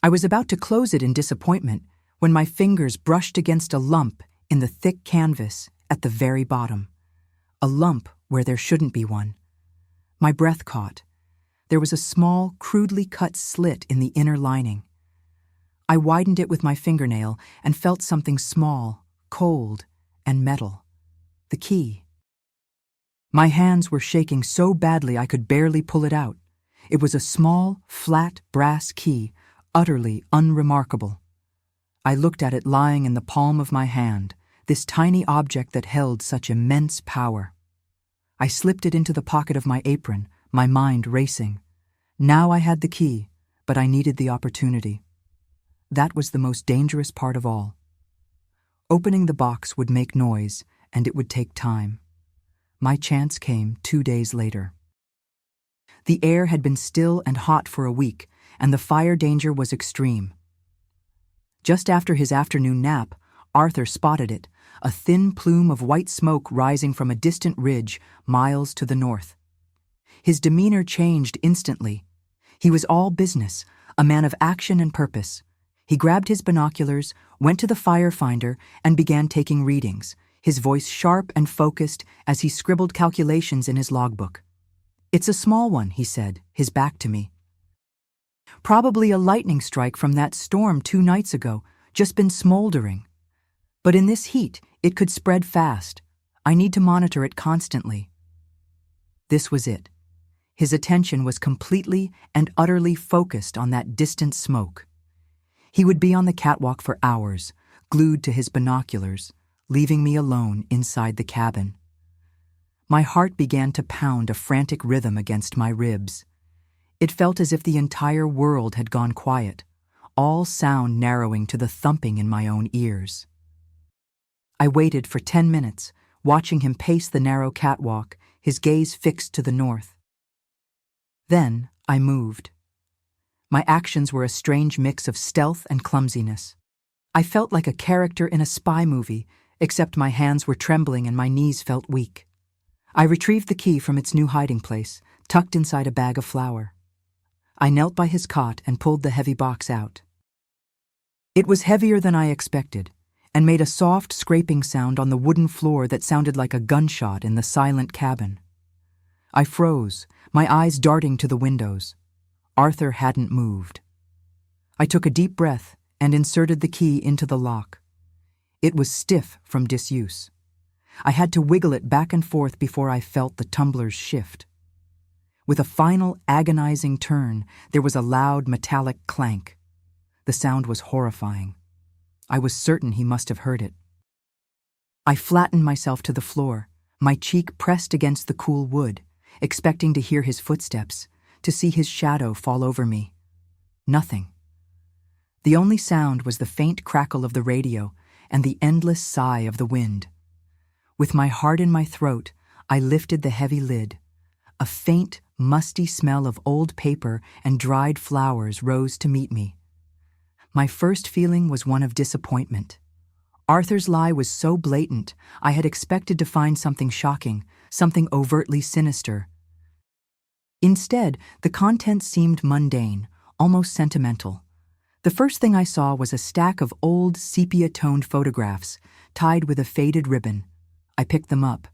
Speaker 1: I was about to close it in disappointment when my fingers brushed against a lump in the thick canvas at the very bottom. A lump where there shouldn't be one. My breath caught. There was a small, crudely cut slit in the inner lining. I widened it with my fingernail and felt something small, cold, and metal. The key. My hands were shaking so badly I could barely pull it out. It was a small, flat brass key, utterly unremarkable. I looked at it lying in the palm of my hand, this tiny object that held such immense power. I slipped it into the pocket of my apron, my mind racing. Now I had the key, but I needed the opportunity. That was the most dangerous part of all. Opening the box would make noise, and it would take time. My chance came 2 days later. The air had been still and hot for a week, and the fire danger was extreme. Just after his afternoon nap, Arthur spotted it, a thin plume of white smoke rising from a distant ridge miles to the north. His demeanor changed instantly. He was all business, a man of action and purpose. He grabbed his binoculars, went to the fire finder, and began taking readings, his voice sharp and focused as he scribbled calculations in his logbook. "It's a small one," he said, his back to me. "Probably a lightning strike from that storm 2 nights ago, just been smoldering. But in this heat, it could spread fast. I need to monitor it constantly." This was it. His attention was completely and utterly focused on that distant smoke. He would be on the catwalk for hours, glued to his binoculars, leaving me alone inside the cabin. My heart began to pound a frantic rhythm against my ribs. It felt as if the entire world had gone quiet, all sound narrowing to the thumping in my own ears. I waited for 10 minutes, watching him pace the narrow catwalk, his gaze fixed to the north. Then I moved. My actions were a strange mix of stealth and clumsiness. I felt like a character in a spy movie, except my hands were trembling and my knees felt weak. I retrieved the key from its new hiding place, tucked inside a bag of flour. I knelt by his cot and pulled the heavy box out. It was heavier than I expected, and made a soft scraping sound on the wooden floor that sounded like a gunshot in the silent cabin. I froze, my eyes darting to the windows. Arthur hadn't moved. I took a deep breath and inserted the key into the lock. It was stiff from disuse. I had to wiggle it back and forth before I felt the tumblers shift. With a final agonizing turn, there was a loud metallic clank. The sound was horrifying. I was certain he must have heard it. I flattened myself to the floor, my cheek pressed against the cool wood, expecting to hear his footsteps, to see his shadow fall over me. Nothing. The only sound was the faint crackle of the radio and the endless sigh of the wind. With my heart in my throat, I lifted the heavy lid. A faint, musty smell of old paper and dried flowers rose to meet me. My first feeling was one of disappointment. Arthur's lie was so blatant, I had expected to find something shocking, something overtly sinister. Instead, the contents seemed mundane, almost sentimental. The first thing I saw was a stack of old sepia-toned photographs, tied with a faded ribbon. I picked them up.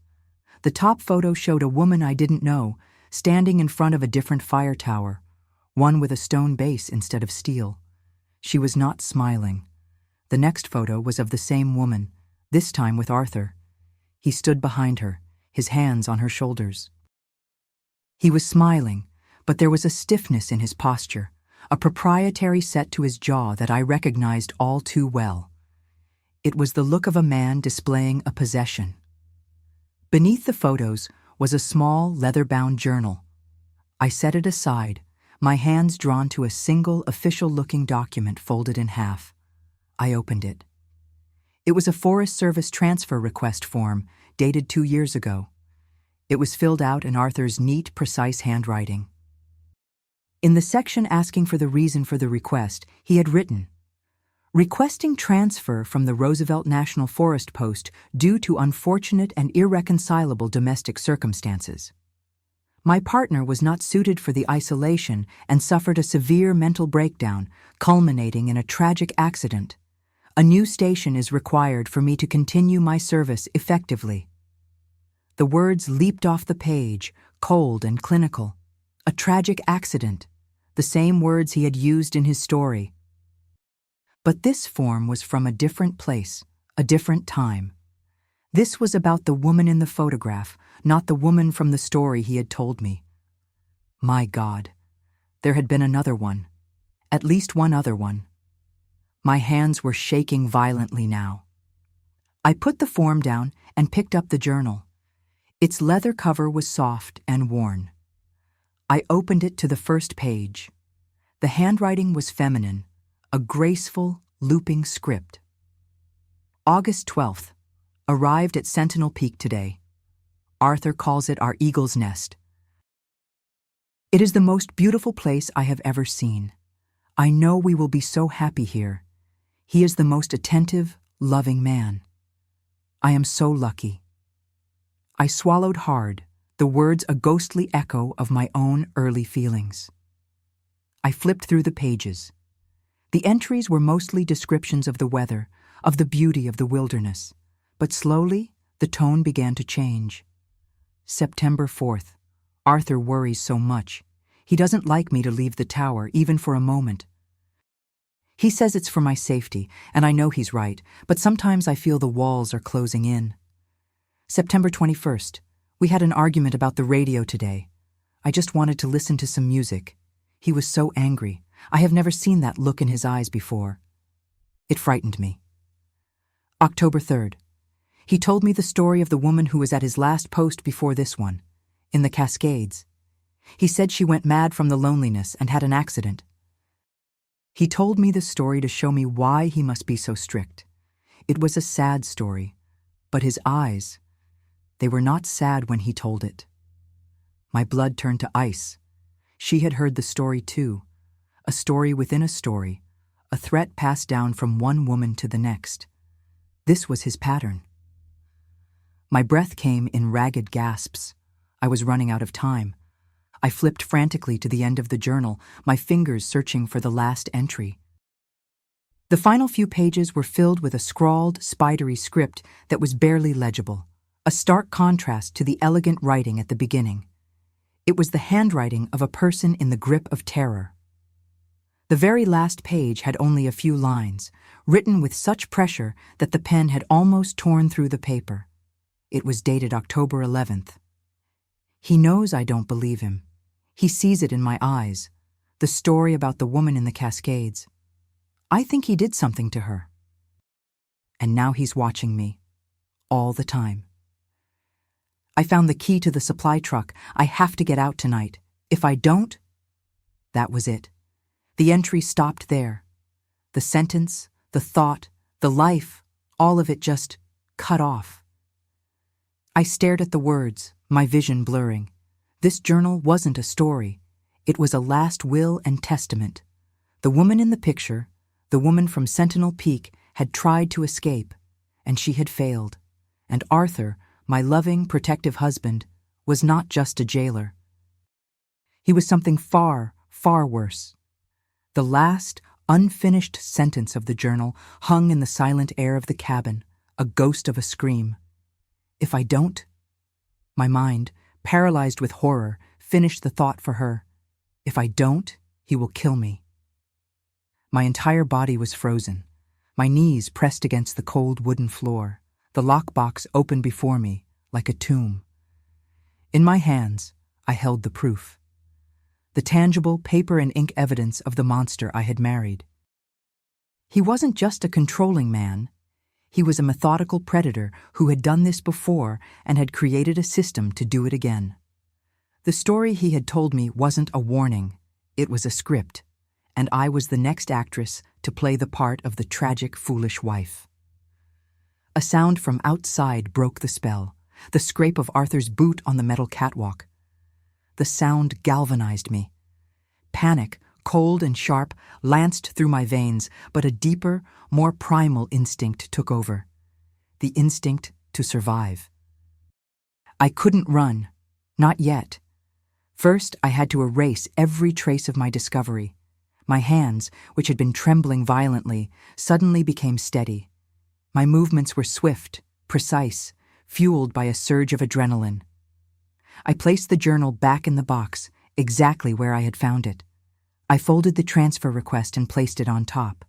Speaker 1: The top photo showed a woman I didn't know, standing in front of a different fire tower, one with a stone base instead of steel. She was not smiling. The next photo was of the same woman, this time with Arthur. He stood behind her, his hands on her shoulders. He was smiling, but there was a stiffness in his posture, a proprietary set to his jaw that I recognized all too well. It was the look of a man displaying a possession. Beneath the photos was a small, leather-bound journal. I set it aside, my hands drawn to a single official-looking document folded in half. I opened it. It was a Forest Service transfer request form, dated 2 years ago. It was filled out in Arthur's neat, precise handwriting. In the section asking for the reason for the request, he had written, "Requesting transfer from the Roosevelt National Forest Post due to unfortunate and irreconcilable domestic circumstances. My partner was not suited for the isolation and suffered a severe mental breakdown, culminating in a tragic accident. A new station is required for me to continue my service effectively." The words leaped off the page, cold and clinical. A tragic accident, the same words he had used in his story. But this form was from a different place, a different time. This was about the woman in the photograph, not the woman from the story he had told me. My God, there had been another one, at least one other one. My hands were shaking violently now. I put the form down and picked up the journal. Its leather cover was soft and worn. I opened it to the first page. The handwriting was feminine, a graceful, looping script. August 12th. Arrived at Sentinel Peak today. Arthur calls it our eagle's nest. It is the most beautiful place I have ever seen. I know we will be so happy here. He is the most attentive, loving man. I am so lucky. I swallowed hard, the words a ghostly echo of my own early feelings. I flipped through the pages. The entries were mostly descriptions of the weather, of the beauty of the wilderness, but slowly the tone began to change. September 4th. Arthur worries so much. He doesn't like me to leave the tower, even for a moment. He says it's for my safety, and I know he's right, but sometimes I feel the walls are closing in. September 21st. We had an argument about the radio today. I just wanted to listen to some music. He was so angry. I have never seen that look in his eyes before. It frightened me. October 3rd. He told me the story of the woman who was at his last post before this one, in the Cascades. He said she went mad from the loneliness and had an accident. He told me the story to show me why he must be so strict. It was a sad story, but his eyes, they were not sad when he told it. My blood turned to ice. She had heard the story too, a story within a story, a threat passed down from one woman to the next. This was his pattern. My breath came in ragged gasps. I was running out of time. I flipped frantically to the end of the journal, my fingers searching for the last entry. The final few pages were filled with a scrawled, spidery script that was barely legible, a stark contrast to the elegant writing at the beginning. It was the handwriting of a person in the grip of terror. The very last page had only a few lines, written with such pressure that the pen had almost torn through the paper. It was dated October 11th. He knows I don't believe him. He sees it in my eyes, the story about the woman in the Cascades. I think he did something to her. And now he's watching me, all the time. I found the key to the supply truck. I have to get out tonight. If I don't... That was it. The entry stopped there. The sentence, the thought, the life, all of it just cut off. I stared at the words, my vision blurring. This journal wasn't a story. It was a last will and testament. The woman in the picture, the woman from Sentinel Peak, had tried to escape, and she had failed. And Arthur, my loving, protective husband, was not just a jailer. He was something far, far worse. The last, unfinished sentence of the journal hung in the silent air of the cabin, a ghost of a scream. If I don't... My mind, paralyzed with horror, finished the thought for her. If I don't, he will kill me. My entire body was frozen. My knees pressed against the cold wooden floor, the lockbox open before me, like a tomb. In my hands, I held the proof. The tangible paper and ink evidence of the monster I had married. He wasn't just a controlling man. He was a methodical predator who had done this before and had created a system to do it again. The story he had told me wasn't a warning, it was a script, and I was the next actress to play the part of the tragic, foolish wife. A sound from outside broke the spell, the scrape of Arthur's boot on the metal catwalk. The sound galvanized me. Panic, cold and sharp, lanced through my veins, but a deeper, more primal instinct took over. The instinct to survive. I couldn't run. Not yet. First, I had to erase every trace of my discovery. My hands, which had been trembling violently, suddenly became steady. My movements were swift, precise, fueled by a surge of adrenaline. I placed the journal back in the box, exactly where I had found it. I folded the transfer request and placed it on top.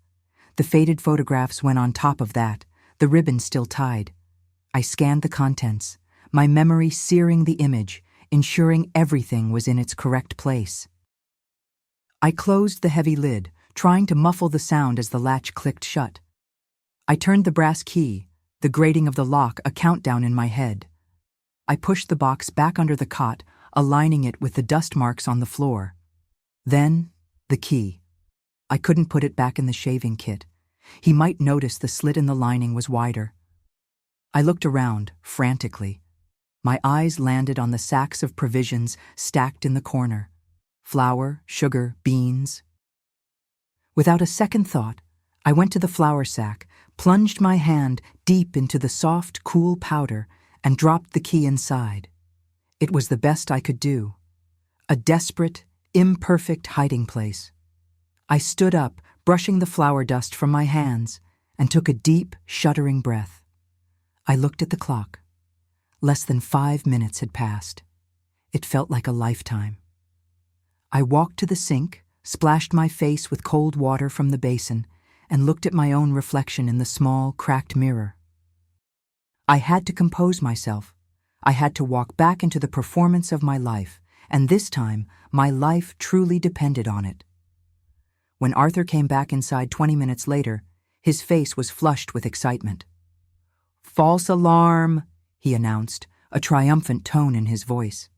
Speaker 1: The faded photographs went on top of that, the ribbon still tied. I scanned the contents, my memory searing the image, ensuring everything was in its correct place. I closed the heavy lid, trying to muffle the sound as the latch clicked shut. I turned the brass key, the grating of the lock a countdown in my head. I pushed the box back under the cot, aligning it with the dust marks on the floor. Then, the key. I couldn't put it back in the shaving kit. He might notice the slit in the lining was wider. I looked around, frantically. My eyes landed on the sacks of provisions stacked in the corner. Flour, sugar, beans. Without a second thought, I went to the flour sack, plunged my hand deep into the soft, cool powder, and dropped the key inside. It was the best I could do. A desperate, imperfect hiding place. I stood up, brushing the flour dust from my hands, and took a deep, shuddering breath. I looked at the clock. Less than 5 minutes had passed. It felt like a lifetime. I walked to the sink, splashed my face with cold water from the basin, and looked at my own reflection in the small, cracked mirror. I had to compose myself. I had to walk back into the performance of my life, and this time, my life truly depended on it. When Arthur came back inside 20 minutes later, his face was flushed with excitement. "False alarm," he announced, a triumphant tone in his voice.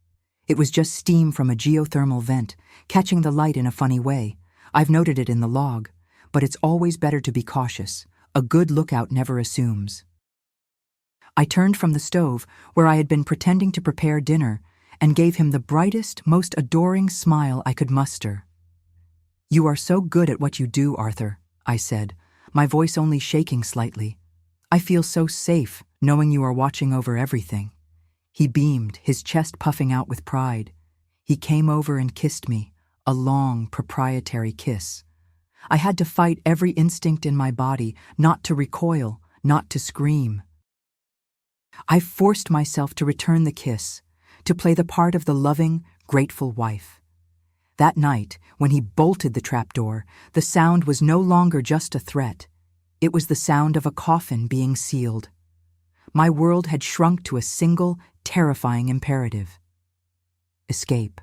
Speaker 1: It was just steam from a geothermal vent, catching the light in a funny way. I've noted it in the log, but it's always better to be cautious. A good lookout never assumes. I turned from the stove, where I had been pretending to prepare dinner, and gave him the brightest, most adoring smile I could muster. "You are so good at what you do, Arthur," I said, my voice only shaking slightly. "I feel so safe, knowing you are watching over everything." He beamed, his chest puffing out with pride. He came over and kissed me, a long, proprietary kiss. I had to fight every instinct in my body, not to recoil, not to scream. I forced myself to return the kiss, to play the part of the loving, grateful wife. That night, when he bolted the trapdoor, the sound was no longer just a threat. It was the sound of a coffin being sealed. My world had shrunk to a single, terrifying imperative: escape.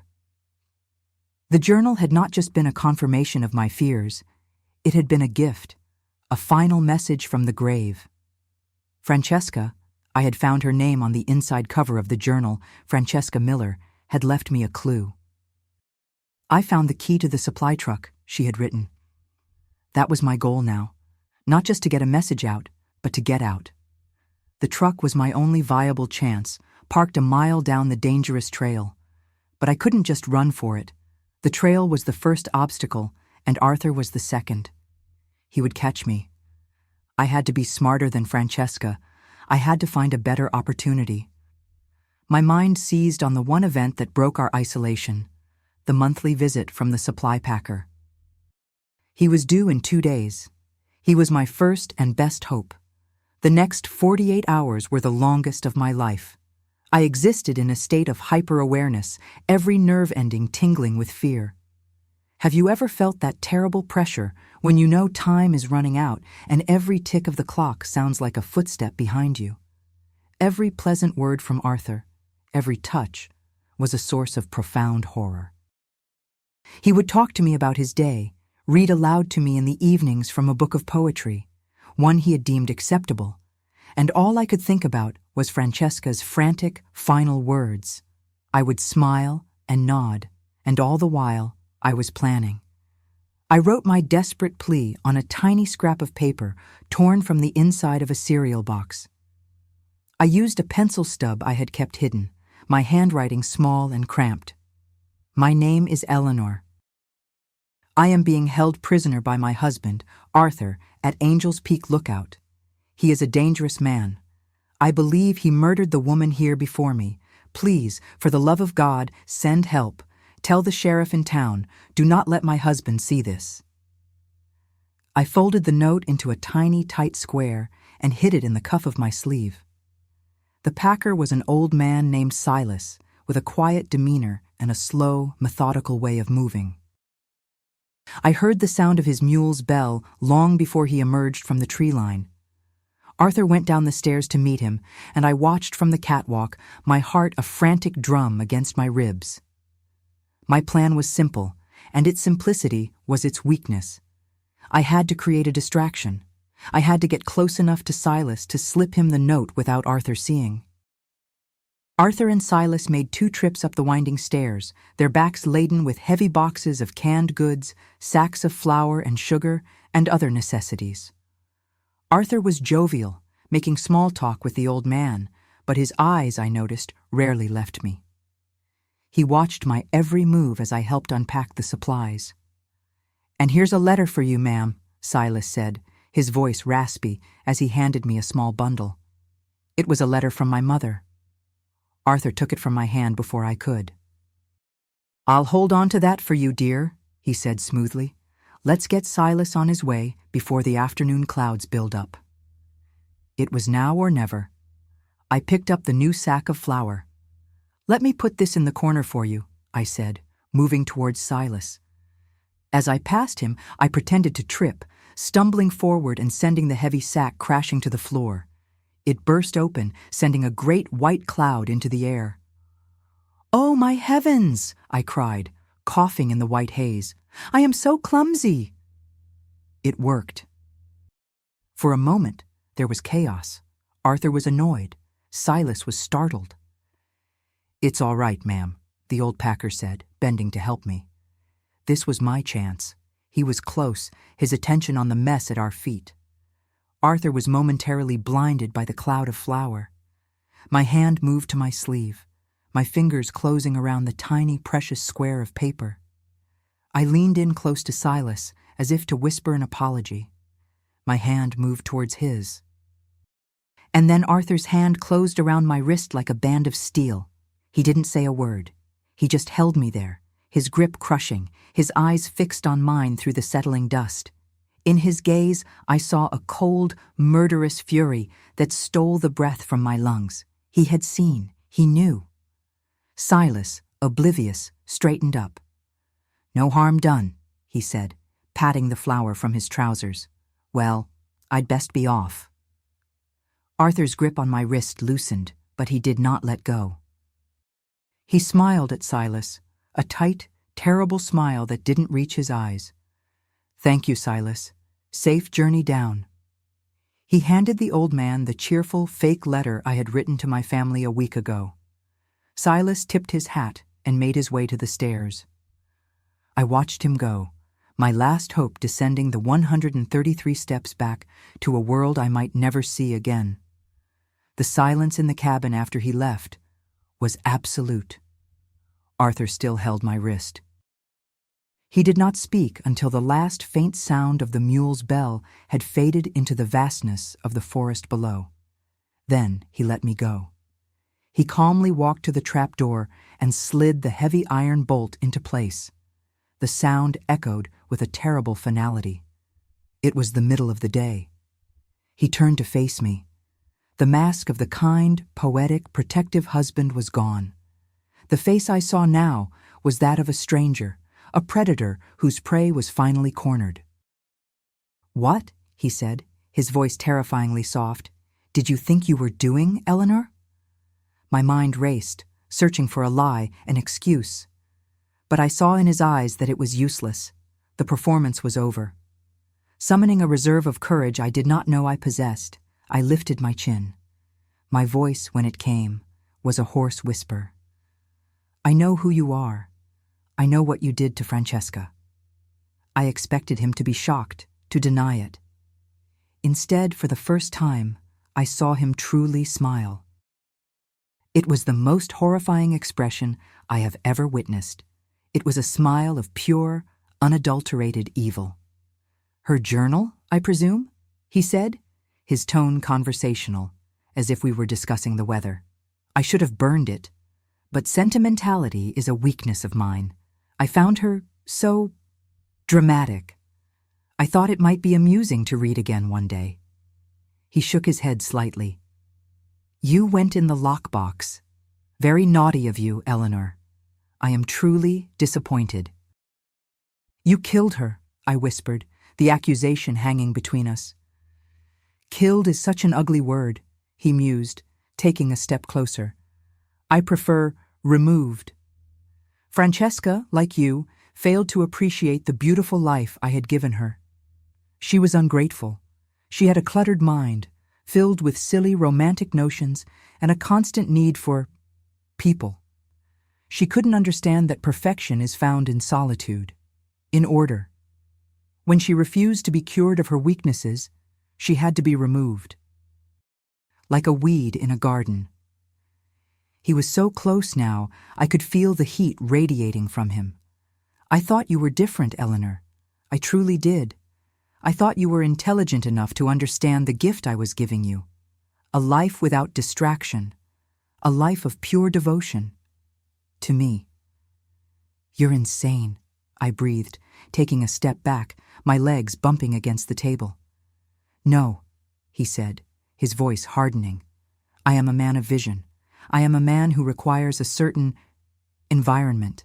Speaker 1: The journal had not just been a confirmation of my fears. It had been a gift, a final message from the grave. Francesca, I had found her name on the inside cover of the journal, Francesca Miller, had left me a clue. "I found the key to the supply truck," she had written. That was my goal now, not just to get a message out, but to get out. The truck was my only viable chance, parked a mile down the dangerous trail. But I couldn't just run for it. The trail was the first obstacle, and Arthur was the second. He would catch me. I had to be smarter than Francesca. I had to find a better opportunity. My mind seized on the one event that broke our isolation: the monthly visit from the supply packer. He was due in 2 days. He was my first and best hope. The next 48 hours were the longest of my life. I existed in a state of hyper-awareness, every nerve ending tingling with fear. Have you ever felt that terrible pressure when you know time is running out and every tick of the clock sounds like a footstep behind you? Every pleasant word from Arthur, every touch, was a source of profound horror. He would talk to me about his day, read aloud to me in the evenings from a book of poetry, one he had deemed acceptable, and all I could think about was Francesca's frantic, final words. I would smile and nod, and all the while, I was planning. I wrote my desperate plea on a tiny scrap of paper torn from the inside of a cereal box. I used a pencil stub I had kept hidden, my handwriting small and cramped. "My name is Eleanor. I am being held prisoner by my husband, Arthur, at Angel's Peak Lookout. He is a dangerous man. I believe he murdered the woman here before me. Please, for the love of God, send help. Tell the sheriff in town. Do not let my husband see this." I folded the note into a tiny, tight square and hid it in the cuff of my sleeve. The packer was an old man named Silas, with a quiet demeanor and a slow, methodical way of moving. I heard the sound of his mule's bell long before he emerged from the tree line. Arthur went down the stairs to meet him, and I watched from the catwalk, my heart a frantic drum against my ribs. My plan was simple, and its simplicity was its weakness. I had to create a distraction. I had to get close enough to Silas to slip him the note without Arthur seeing. Arthur and Silas made 2 trips up the winding stairs, their backs laden with heavy boxes of canned goods, sacks of flour and sugar, and other necessities. Arthur was jovial, making small talk with the old man, but his eyes, I noticed, rarely left me. He watched my every move as I helped unpack the supplies. "And here's a letter for you, ma'am," Silas said, his voice raspy as he handed me a small bundle. It was a letter from my mother. Arthur took it from my hand before I could. "I'll hold on to that for you, dear," he said smoothly. "Let's get Silas on his way before the afternoon clouds build up." It was now or never. I picked up the new sack of flour. "Let me put this in the corner for you," I said, moving towards Silas. As I passed him, I pretended to trip, stumbling forward and sending the heavy sack crashing to the floor. It burst open, sending a great white cloud into the air. "Oh, my heavens!" I cried, coughing in the white haze. "I am so clumsy!" It worked. For a moment, there was chaos. Arthur was annoyed. Silas was startled. "It's all right, ma'am," the old packer said, bending to help me. This was my chance. He was close, his attention on the mess at our feet. Arthur was momentarily blinded by the cloud of flour. My hand moved to my sleeve, my fingers closing around the tiny, precious square of paper. I leaned in close to Silas, as if to whisper an apology. My hand moved towards his. And then Arthur's hand closed around my wrist like a band of steel. He didn't say a word. He just held me there, his grip crushing, his eyes fixed on mine through the settling dust. In his gaze, I saw a cold, murderous fury that stole the breath from my lungs. He had seen. He knew. Silas, oblivious, straightened up. "No harm done," he said, patting the flour from his trousers. "Well, I'd best be off." Arthur's grip on my wrist loosened, but he did not let go. He smiled at Silas, a tight, terrible smile that didn't reach his eyes. "Thank you, Silas. Safe journey down." He handed the old man the cheerful, fake letter I had written to my family a week ago. Silas tipped his hat and made his way to the stairs. I watched him go, my last hope descending the 133 steps back to a world I might never see again. The silence in the cabin after he left was absolute. Arthur still held my wrist. He did not speak until the last faint sound of the mule's bell had faded into the vastness of the forest below. Then he let me go. He calmly walked to the trap door and slid the heavy iron bolt into place. The sound echoed with a terrible finality. It was the middle of the day. He turned to face me. The mask of the kind, poetic, protective husband was gone. The face I saw now was that of a stranger, a predator whose prey was finally cornered. "What?" he said, his voice terrifyingly soft. "Did you think you were doing, Eleanor?" My mind raced, searching for a lie, an excuse. But I saw in his eyes that it was useless. The performance was over. Summoning a reserve of courage I did not know I possessed, I lifted my chin. My voice, when it came, was a hoarse whisper. "I know who you are. I know what you did to Francesca." I expected him to be shocked, to deny it. Instead, for the first time, I saw him truly smile. It was the most horrifying expression I have ever witnessed. It was a smile of pure, unadulterated evil. "Her journal, I presume?" he said, his tone conversational, as if we were discussing the weather. "I should have burned it, but sentimentality is a weakness of mine. I found her so dramatic. I thought it might be amusing to read again one day." He shook his head slightly. "You went in the lockbox. Very naughty of you, Eleanor. I am truly disappointed." "You killed her," I whispered, the accusation hanging between us. "Killed is such an ugly word," he mused, taking a step closer. "I prefer removed. Francesca, like you, failed to appreciate the beautiful life I had given her. She was ungrateful. She had a cluttered mind, filled with silly romantic notions and a constant need for people. She couldn't understand that perfection is found in solitude, in order. When she refused to be cured of her weaknesses, she had to be removed. Like a weed in a garden. He was so close now, I could feel the heat radiating from him. "I thought you were different, Eleanor. I truly did. I thought you were intelligent enough to understand the gift I was giving you. A life without distraction. A life of pure devotion. To me. You're insane, I breathed, taking a step back, my legs bumping against the table. No, he said, his voice hardening. I am a man of vision. I am a man who requires a certain environment.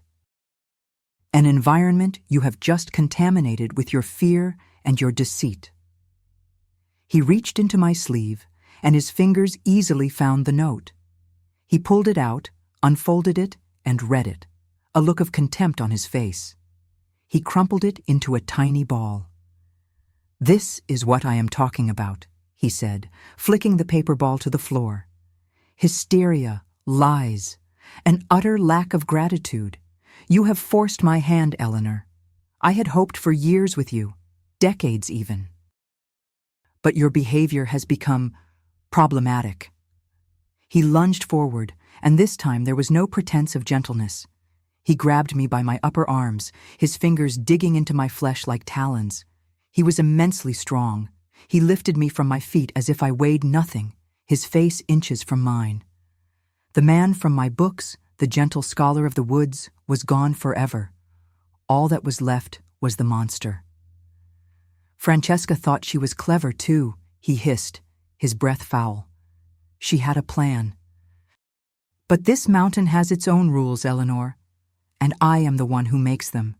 Speaker 1: An environment you have just contaminated with your fear and your deceit. He reached into my sleeve, and his fingers easily found the note. He pulled it out, unfolded it, and read it, a look of contempt on his face. He crumpled it into a tiny ball. This is what I am talking about, he said, flicking the paper ball to the floor. Hysteria, lies, an utter lack of gratitude. You have forced my hand, Eleanor. I had hoped for years with you, decades even. But your behavior has become problematic. He lunged forward, and this time there was no pretense of gentleness. He grabbed me by my upper arms, his fingers digging into my flesh like talons. He was immensely strong. He lifted me from my feet as if I weighed nothing, his face inches from mine. The man from my books, the gentle scholar of the woods, was gone forever. All that was left was the monster. Francesca thought she was clever too, he hissed, his breath foul. She had a plan. But this mountain has its own rules, Eleanor, and I am the one who makes them.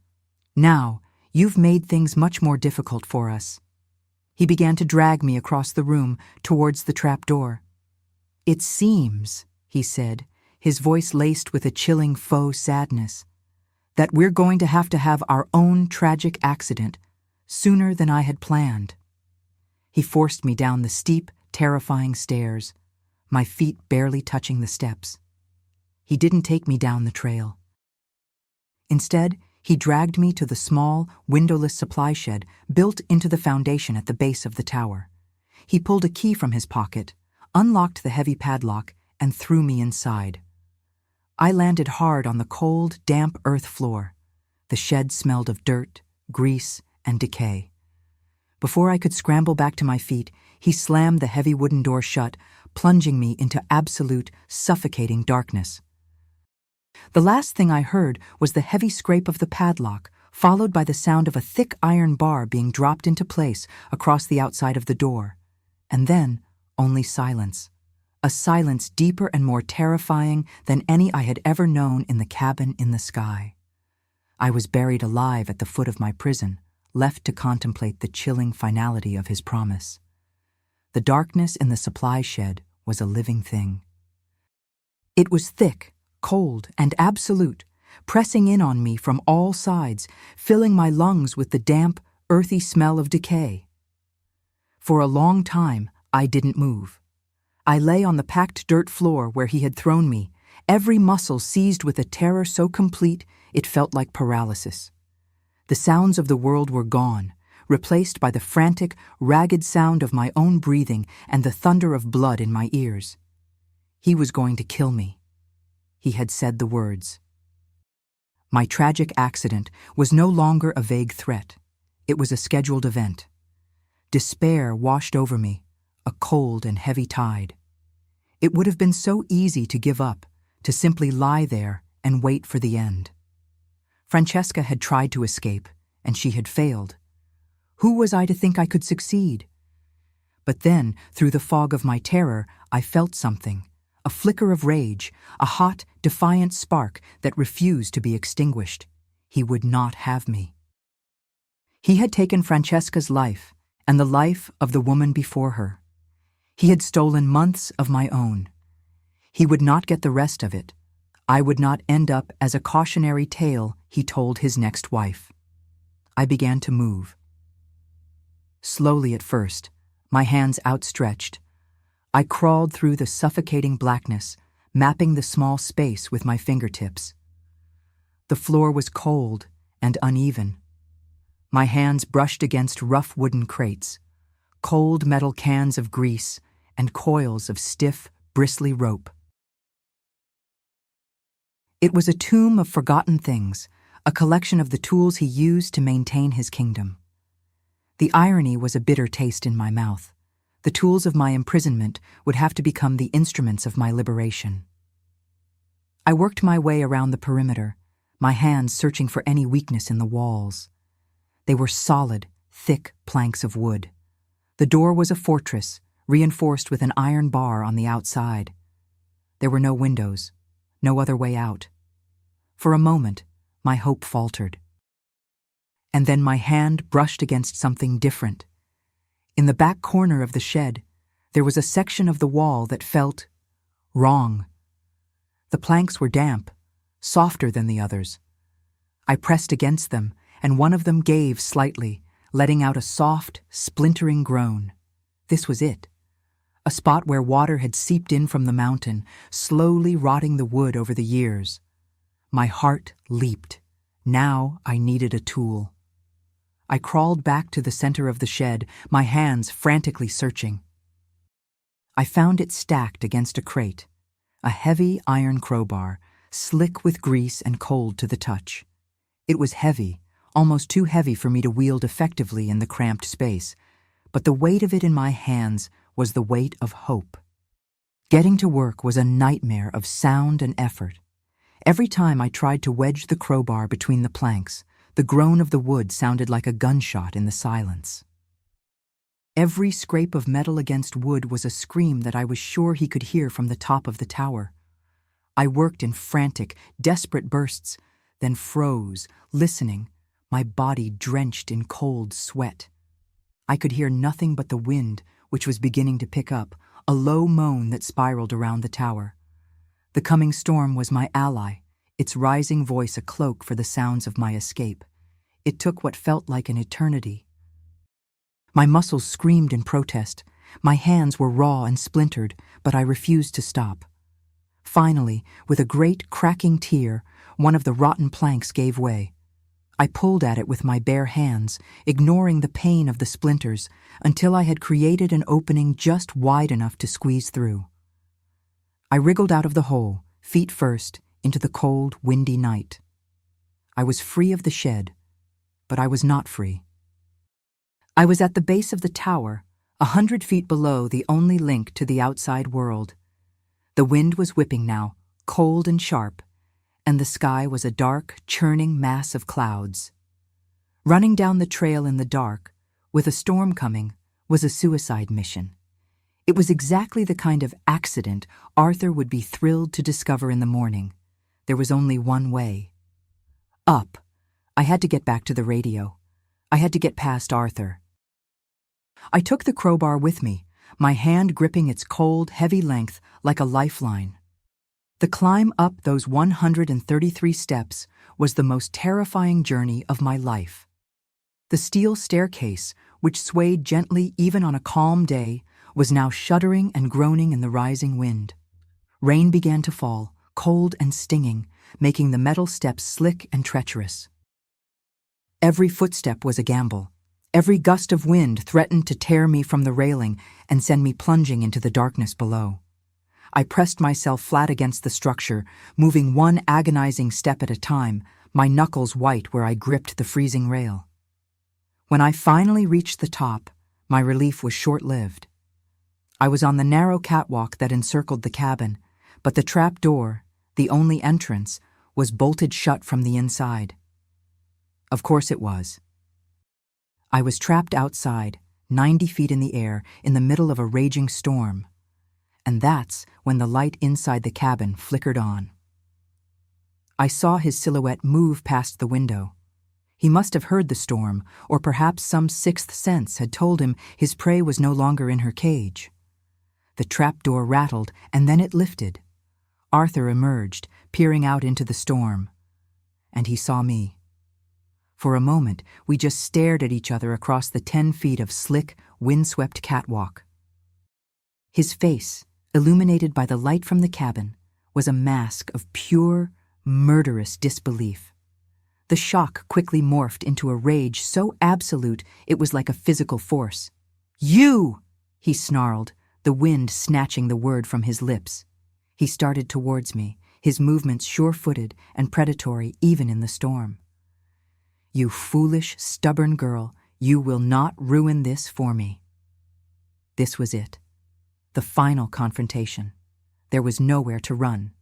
Speaker 1: Now, you've made things much more difficult for us. He began to drag me across the room towards the trapdoor. It seems, he said, his voice laced with a chilling faux sadness, that we're going to have our own tragic accident sooner than I had planned. He forced me down the steep, terrifying stairs, my feet barely touching the steps. He didn't take me down the trail. Instead, he dragged me to the small, windowless supply shed built into the foundation at the base of the tower. He pulled a key from his pocket, unlocked the heavy padlock, and threw me inside. I landed hard on the cold, damp earth floor. The shed smelled of dirt, grease, and decay. Before I could scramble back to my feet, he slammed the heavy wooden door shut, plunging me into absolute, suffocating darkness. The last thing I heard was the heavy scrape of the padlock, followed by the sound of a thick iron bar being dropped into place across the outside of the door. And then, only silence. A silence deeper and more terrifying than any I had ever known in the cabin in the sky. I was buried alive at the foot of my prison, left to contemplate the chilling finality of his promise. The darkness in the supply shed was a living thing. It was thick, cold, and absolute, pressing in on me from all sides, filling my lungs with the damp, earthy smell of decay. For a long time, I didn't move. I lay on the packed dirt floor where he had thrown me, every muscle seized with a terror so complete it felt like paralysis. The sounds of the world were gone, replaced by the frantic, ragged sound of my own breathing and the thunder of blood in my ears. He was going to kill me. He had said the words. My tragic accident was no longer a vague threat. It was a scheduled event. Despair washed over me, a cold and heavy tide. It would have been so easy to give up, to simply lie there and wait for the end. Francesca had tried to escape, and she had failed. Who was I to think I could succeed? But then, through the fog of my terror, I felt something. A flicker of rage, a hot, defiant spark that refused to be extinguished. He would not have me. He had taken Francesca's life and the life of the woman before her. He had stolen months of my own. He would not get the rest of it. I would not end up as a cautionary tale he told his next wife. I began to move. Slowly at first, my hands outstretched, I crawled through the suffocating blackness, mapping the small space with my fingertips. The floor was cold and uneven. My hands brushed against rough wooden crates, cold metal cans of grease, and coils of stiff, bristly rope. It was a tomb of forgotten things, a collection of the tools he used to maintain his kingdom. The irony was a bitter taste in my mouth. The tools of my imprisonment would have to become the instruments of my liberation. I worked my way around the perimeter, my hands searching for any weakness in the walls. They were solid, thick planks of wood. The door was a fortress, reinforced with an iron bar on the outside. There were no windows, no other way out. For a moment, my hope faltered. And then my hand brushed against something different. In the back corner of the shed, there was a section of the wall that felt wrong. The planks were damp, softer than the others. I pressed against them, and one of them gave slightly, letting out a soft, splintering groan. This was it. A spot where water had seeped in from the mountain, slowly rotting the wood over the years. My heart leaped. Now I needed a tool. I crawled back to the center of the shed, my hands frantically searching. I found it stacked against a crate, a heavy iron crowbar, slick with grease and cold to the touch. It was heavy, almost too heavy for me to wield effectively in the cramped space, but the weight of it in my hands was the weight of hope. Getting to work was a nightmare of sound and effort. Every time I tried to wedge the crowbar between the planks, the groan of the wood sounded like a gunshot in the silence. Every scrape of metal against wood was a scream that I was sure he could hear from the top of the tower. I worked in frantic, desperate bursts, then froze, listening, my body drenched in cold sweat. I could hear nothing but the wind, which was beginning to pick up, a low moan that spiraled around the tower. The coming storm was my ally, its rising voice a cloak for the sounds of my escape. It took what felt like an eternity. My muscles screamed in protest. My hands were raw and splintered, but I refused to stop. Finally, with a great cracking tear, one of the rotten planks gave way. I pulled at it with my bare hands, ignoring the pain of the splinters, until I had created an opening just wide enough to squeeze through. I wriggled out of the hole, feet first, into the cold, windy night. I was free of the shed, but I was not free. I was at the base of the tower, 100 feet below the only link to the outside world. The wind was whipping now, cold and sharp, and the sky was a dark, churning mass of clouds. Running down the trail in the dark, with a storm coming, was a suicide mission. It was exactly the kind of accident Arthur would be thrilled to discover in the morning. There was only one way. Up. I had to get back to the radio. I had to get past Arthur. I took the crowbar with me, my hand gripping its cold, heavy length like a lifeline. The climb up those 133 steps was the most terrifying journey of my life. The steel staircase, which swayed gently even on a calm day, was now shuddering and groaning in the rising wind. Rain began to fall, cold and stinging, making the metal steps slick and treacherous. Every footstep was a gamble. Every gust of wind threatened to tear me from the railing and send me plunging into the darkness below. I pressed myself flat against the structure, moving one agonizing step at a time, my knuckles white where I gripped the freezing rail. When I finally reached the top, my relief was short-lived. I was on the narrow catwalk that encircled the cabin, but the trap door, the only entrance, was bolted shut from the inside. Of course it was. I was trapped outside, 90 feet in the air, in the middle of a raging storm. And that's when the light inside the cabin flickered on. I saw his silhouette move past the window. He must have heard the storm, or perhaps some sixth sense had told him his prey was no longer in her cage. The trapdoor rattled, and then it lifted. Arthur emerged, peering out into the storm. And he saw me. For a moment, we just stared at each other across the 10 feet of slick, windswept catwalk. His face, illuminated by the light from the cabin, was a mask of pure, murderous disbelief. The shock quickly morphed into a rage so absolute it was like a physical force. "You!" he snarled, the wind snatching the word from his lips. He started towards me, his movements sure-footed and predatory even in the storm. "You foolish, stubborn girl, You will not ruin this for me. This was it. The final confrontation. There was nowhere to run.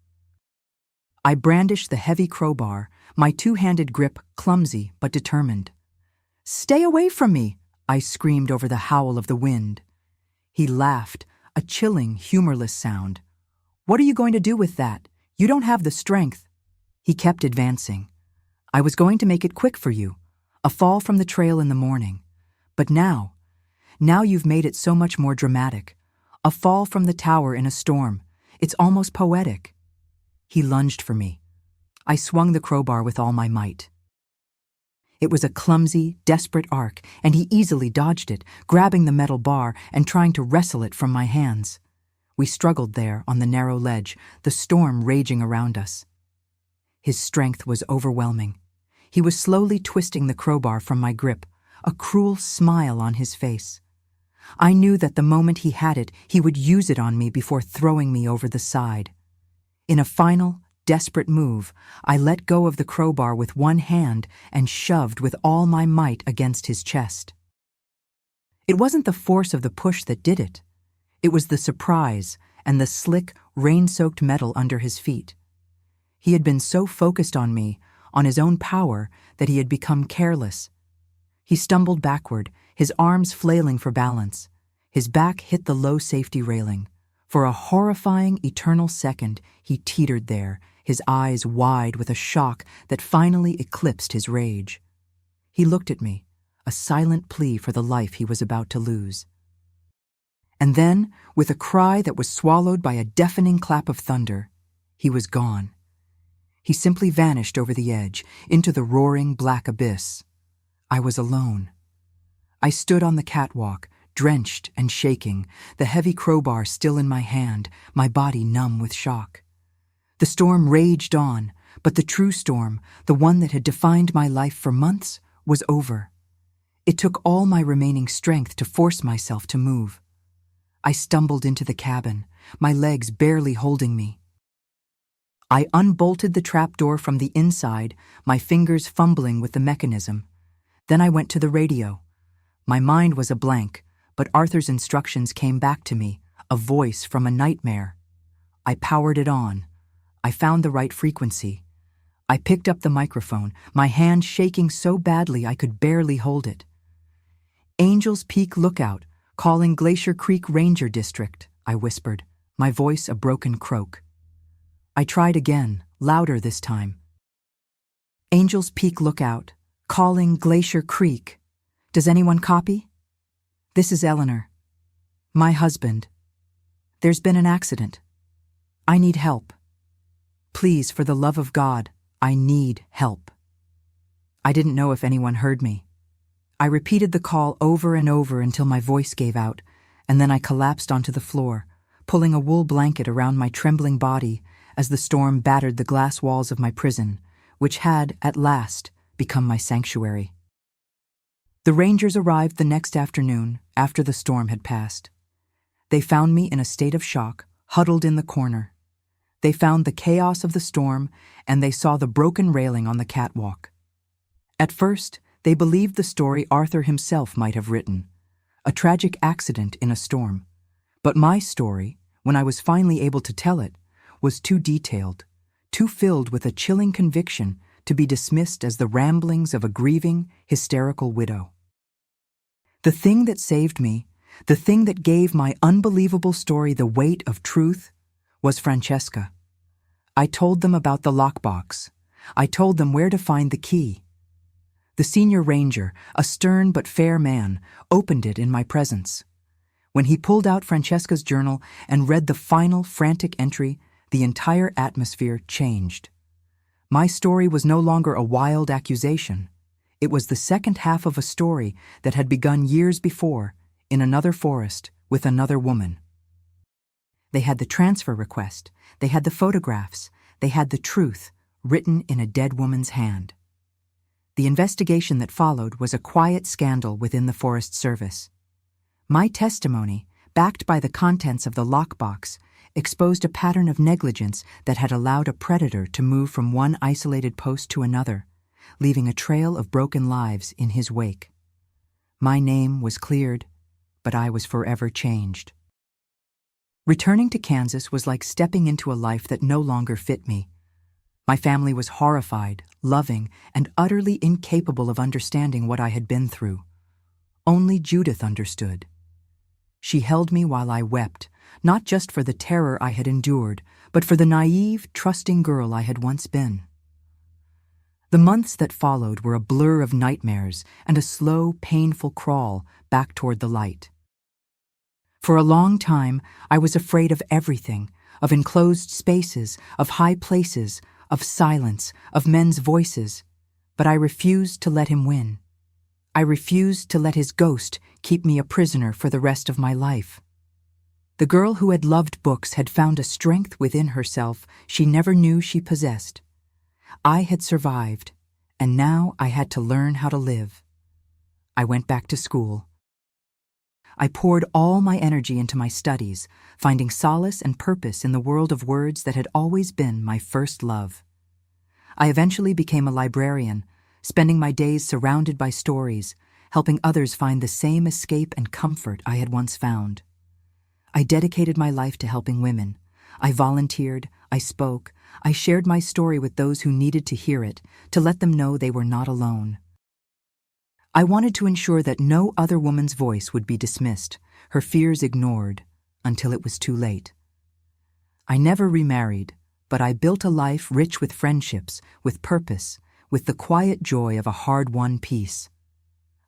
Speaker 1: I brandished the heavy crowbar, my two-handed grip clumsy but determined. "Stay away from me!" I screamed over the howl of the wind. He laughed, a chilling, humorless sound. "What are you going to do with that? You don't have the strength." He kept advancing. "I was going to make it quick for you, a fall from the trail in the morning. But now you've made it so much more dramatic. A fall from the tower in a storm. It's almost poetic." He lunged for me. I swung the crowbar with all my might. It was a clumsy, desperate arc, and he easily dodged it, grabbing the metal bar and trying to wrestle it from my hands. We struggled there on the narrow ledge, the storm raging around us. His strength was overwhelming. He was slowly twisting the crowbar from my grip, a cruel smile on his face. I knew that the moment he had it, he would use it on me before throwing me over the side. In a final, desperate move, I let go of the crowbar with one hand and shoved with all my might against his chest. It wasn't the force of the push that did it. It was the surprise and the slick, rain-soaked metal under his feet. He had been so focused on me, on his own power, that he had become careless. He stumbled backward, his arms flailing for balance. His back hit the low safety railing. For a horrifying, eternal second, he teetered there, his eyes wide with a shock that finally eclipsed his rage. He looked at me, a silent plea for the life he was about to lose. And then, with a cry that was swallowed by a deafening clap of thunder, he was gone. He simply vanished over the edge, into the roaring black abyss. I was alone. I stood on the catwalk, drenched and shaking, the heavy crowbar still in my hand, my body numb with shock. The storm raged on, but the true storm, the one that had defined my life for months, was over. It took all my remaining strength to force myself to move. I stumbled into the cabin, my legs barely holding me. I unbolted the trapdoor from the inside, my fingers fumbling with the mechanism. Then I went to the radio. My mind was a blank, but Arthur's instructions came back to me, a voice from a nightmare. I powered it on. I found the right frequency. I picked up the microphone, my hand shaking so badly I could barely hold it. "Angels Peak Lookout, calling Glacier Creek Ranger District," I whispered, my voice a broken croak. I tried again, louder this time. "Angels Peak Lookout, calling Glacier Creek. Does anyone copy? This is Eleanor. My husband. There's been an accident. I need help. Please, for the love of God, I need help." I didn't know if anyone heard me. I repeated the call over and over until my voice gave out, and then I collapsed onto the floor, pulling a wool blanket around my trembling body as the storm battered the glass walls of my prison, which had, at last, become my sanctuary. The Rangers arrived the next afternoon, after the storm had passed. They found me in a state of shock, huddled in the corner. They found the chaos of the storm, and they saw the broken railing on the catwalk. At first, they believed the story Arthur himself might have written, a tragic accident in a storm. But my story, when I was finally able to tell it, was too detailed, too filled with a chilling conviction to be dismissed as the ramblings of a grieving, hysterical widow. The thing that saved me, the thing that gave my unbelievable story the weight of truth, was Francesca. I told them about the lockbox. I told them where to find the key. The senior ranger, a stern but fair man, opened it in my presence. When he pulled out Francesca's journal and read the final frantic entry, the entire atmosphere changed. My story was no longer a wild accusation. It was the second half of a story that had begun years before, in another forest, with another woman. They had the transfer request, they had the photographs, they had the truth, written in a dead woman's hand. The investigation that followed was a quiet scandal within the Forest Service. My testimony, backed by the contents of the lockbox, exposed a pattern of negligence that had allowed a predator to move from one isolated post to another, leaving a trail of broken lives in his wake. My name was cleared, but I was forever changed. Returning to Kansas was like stepping into a life that no longer fit me. My family was horrified, loving, and utterly incapable of understanding what I had been through. Only Judith understood. She held me while I wept, not just for the terror I had endured, but for the naive, trusting girl I had once been. The months that followed were a blur of nightmares and a slow, painful crawl back toward the light. For a long time, I was afraid of everything, of enclosed spaces, of high places, of silence, of men's voices, but I refused to let him win. I refused to let his ghost keep me a prisoner for the rest of my life. The girl who had loved books had found a strength within herself she never knew she possessed. I had survived, and now I had to learn how to live. I went back to school. I poured all my energy into my studies, finding solace and purpose in the world of words that had always been my first love. I eventually became a librarian, spending my days surrounded by stories, helping others find the same escape and comfort I had once found. I dedicated my life to helping women. I volunteered, I spoke, I shared my story with those who needed to hear it, to let them know they were not alone. I wanted to ensure that no other woman's voice would be dismissed, her fears ignored, until it was too late. I never remarried, but I built a life rich with friendships, with purpose, with the quiet joy of a hard-won peace.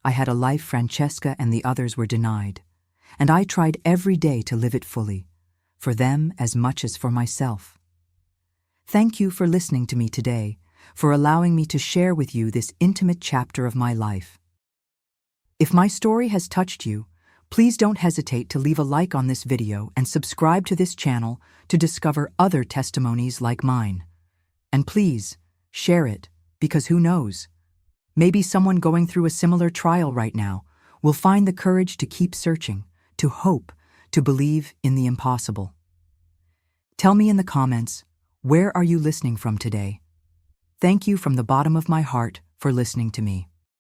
Speaker 1: I had a life Francesca and the others were denied, and I tried every day to live it fully, for them as much as for myself. Thank you for listening to me today, for allowing me to share with you this intimate chapter of my life. If my story has touched you, please don't hesitate to leave a like on this video and subscribe to this channel to discover other testimonies like mine. And please, share it, because who knows? Maybe someone going through a similar trial right now will find the courage to keep searching, to hope, to believe in the impossible. Tell me in the comments, where are you listening from today? Thank you from the bottom of my heart for listening to me.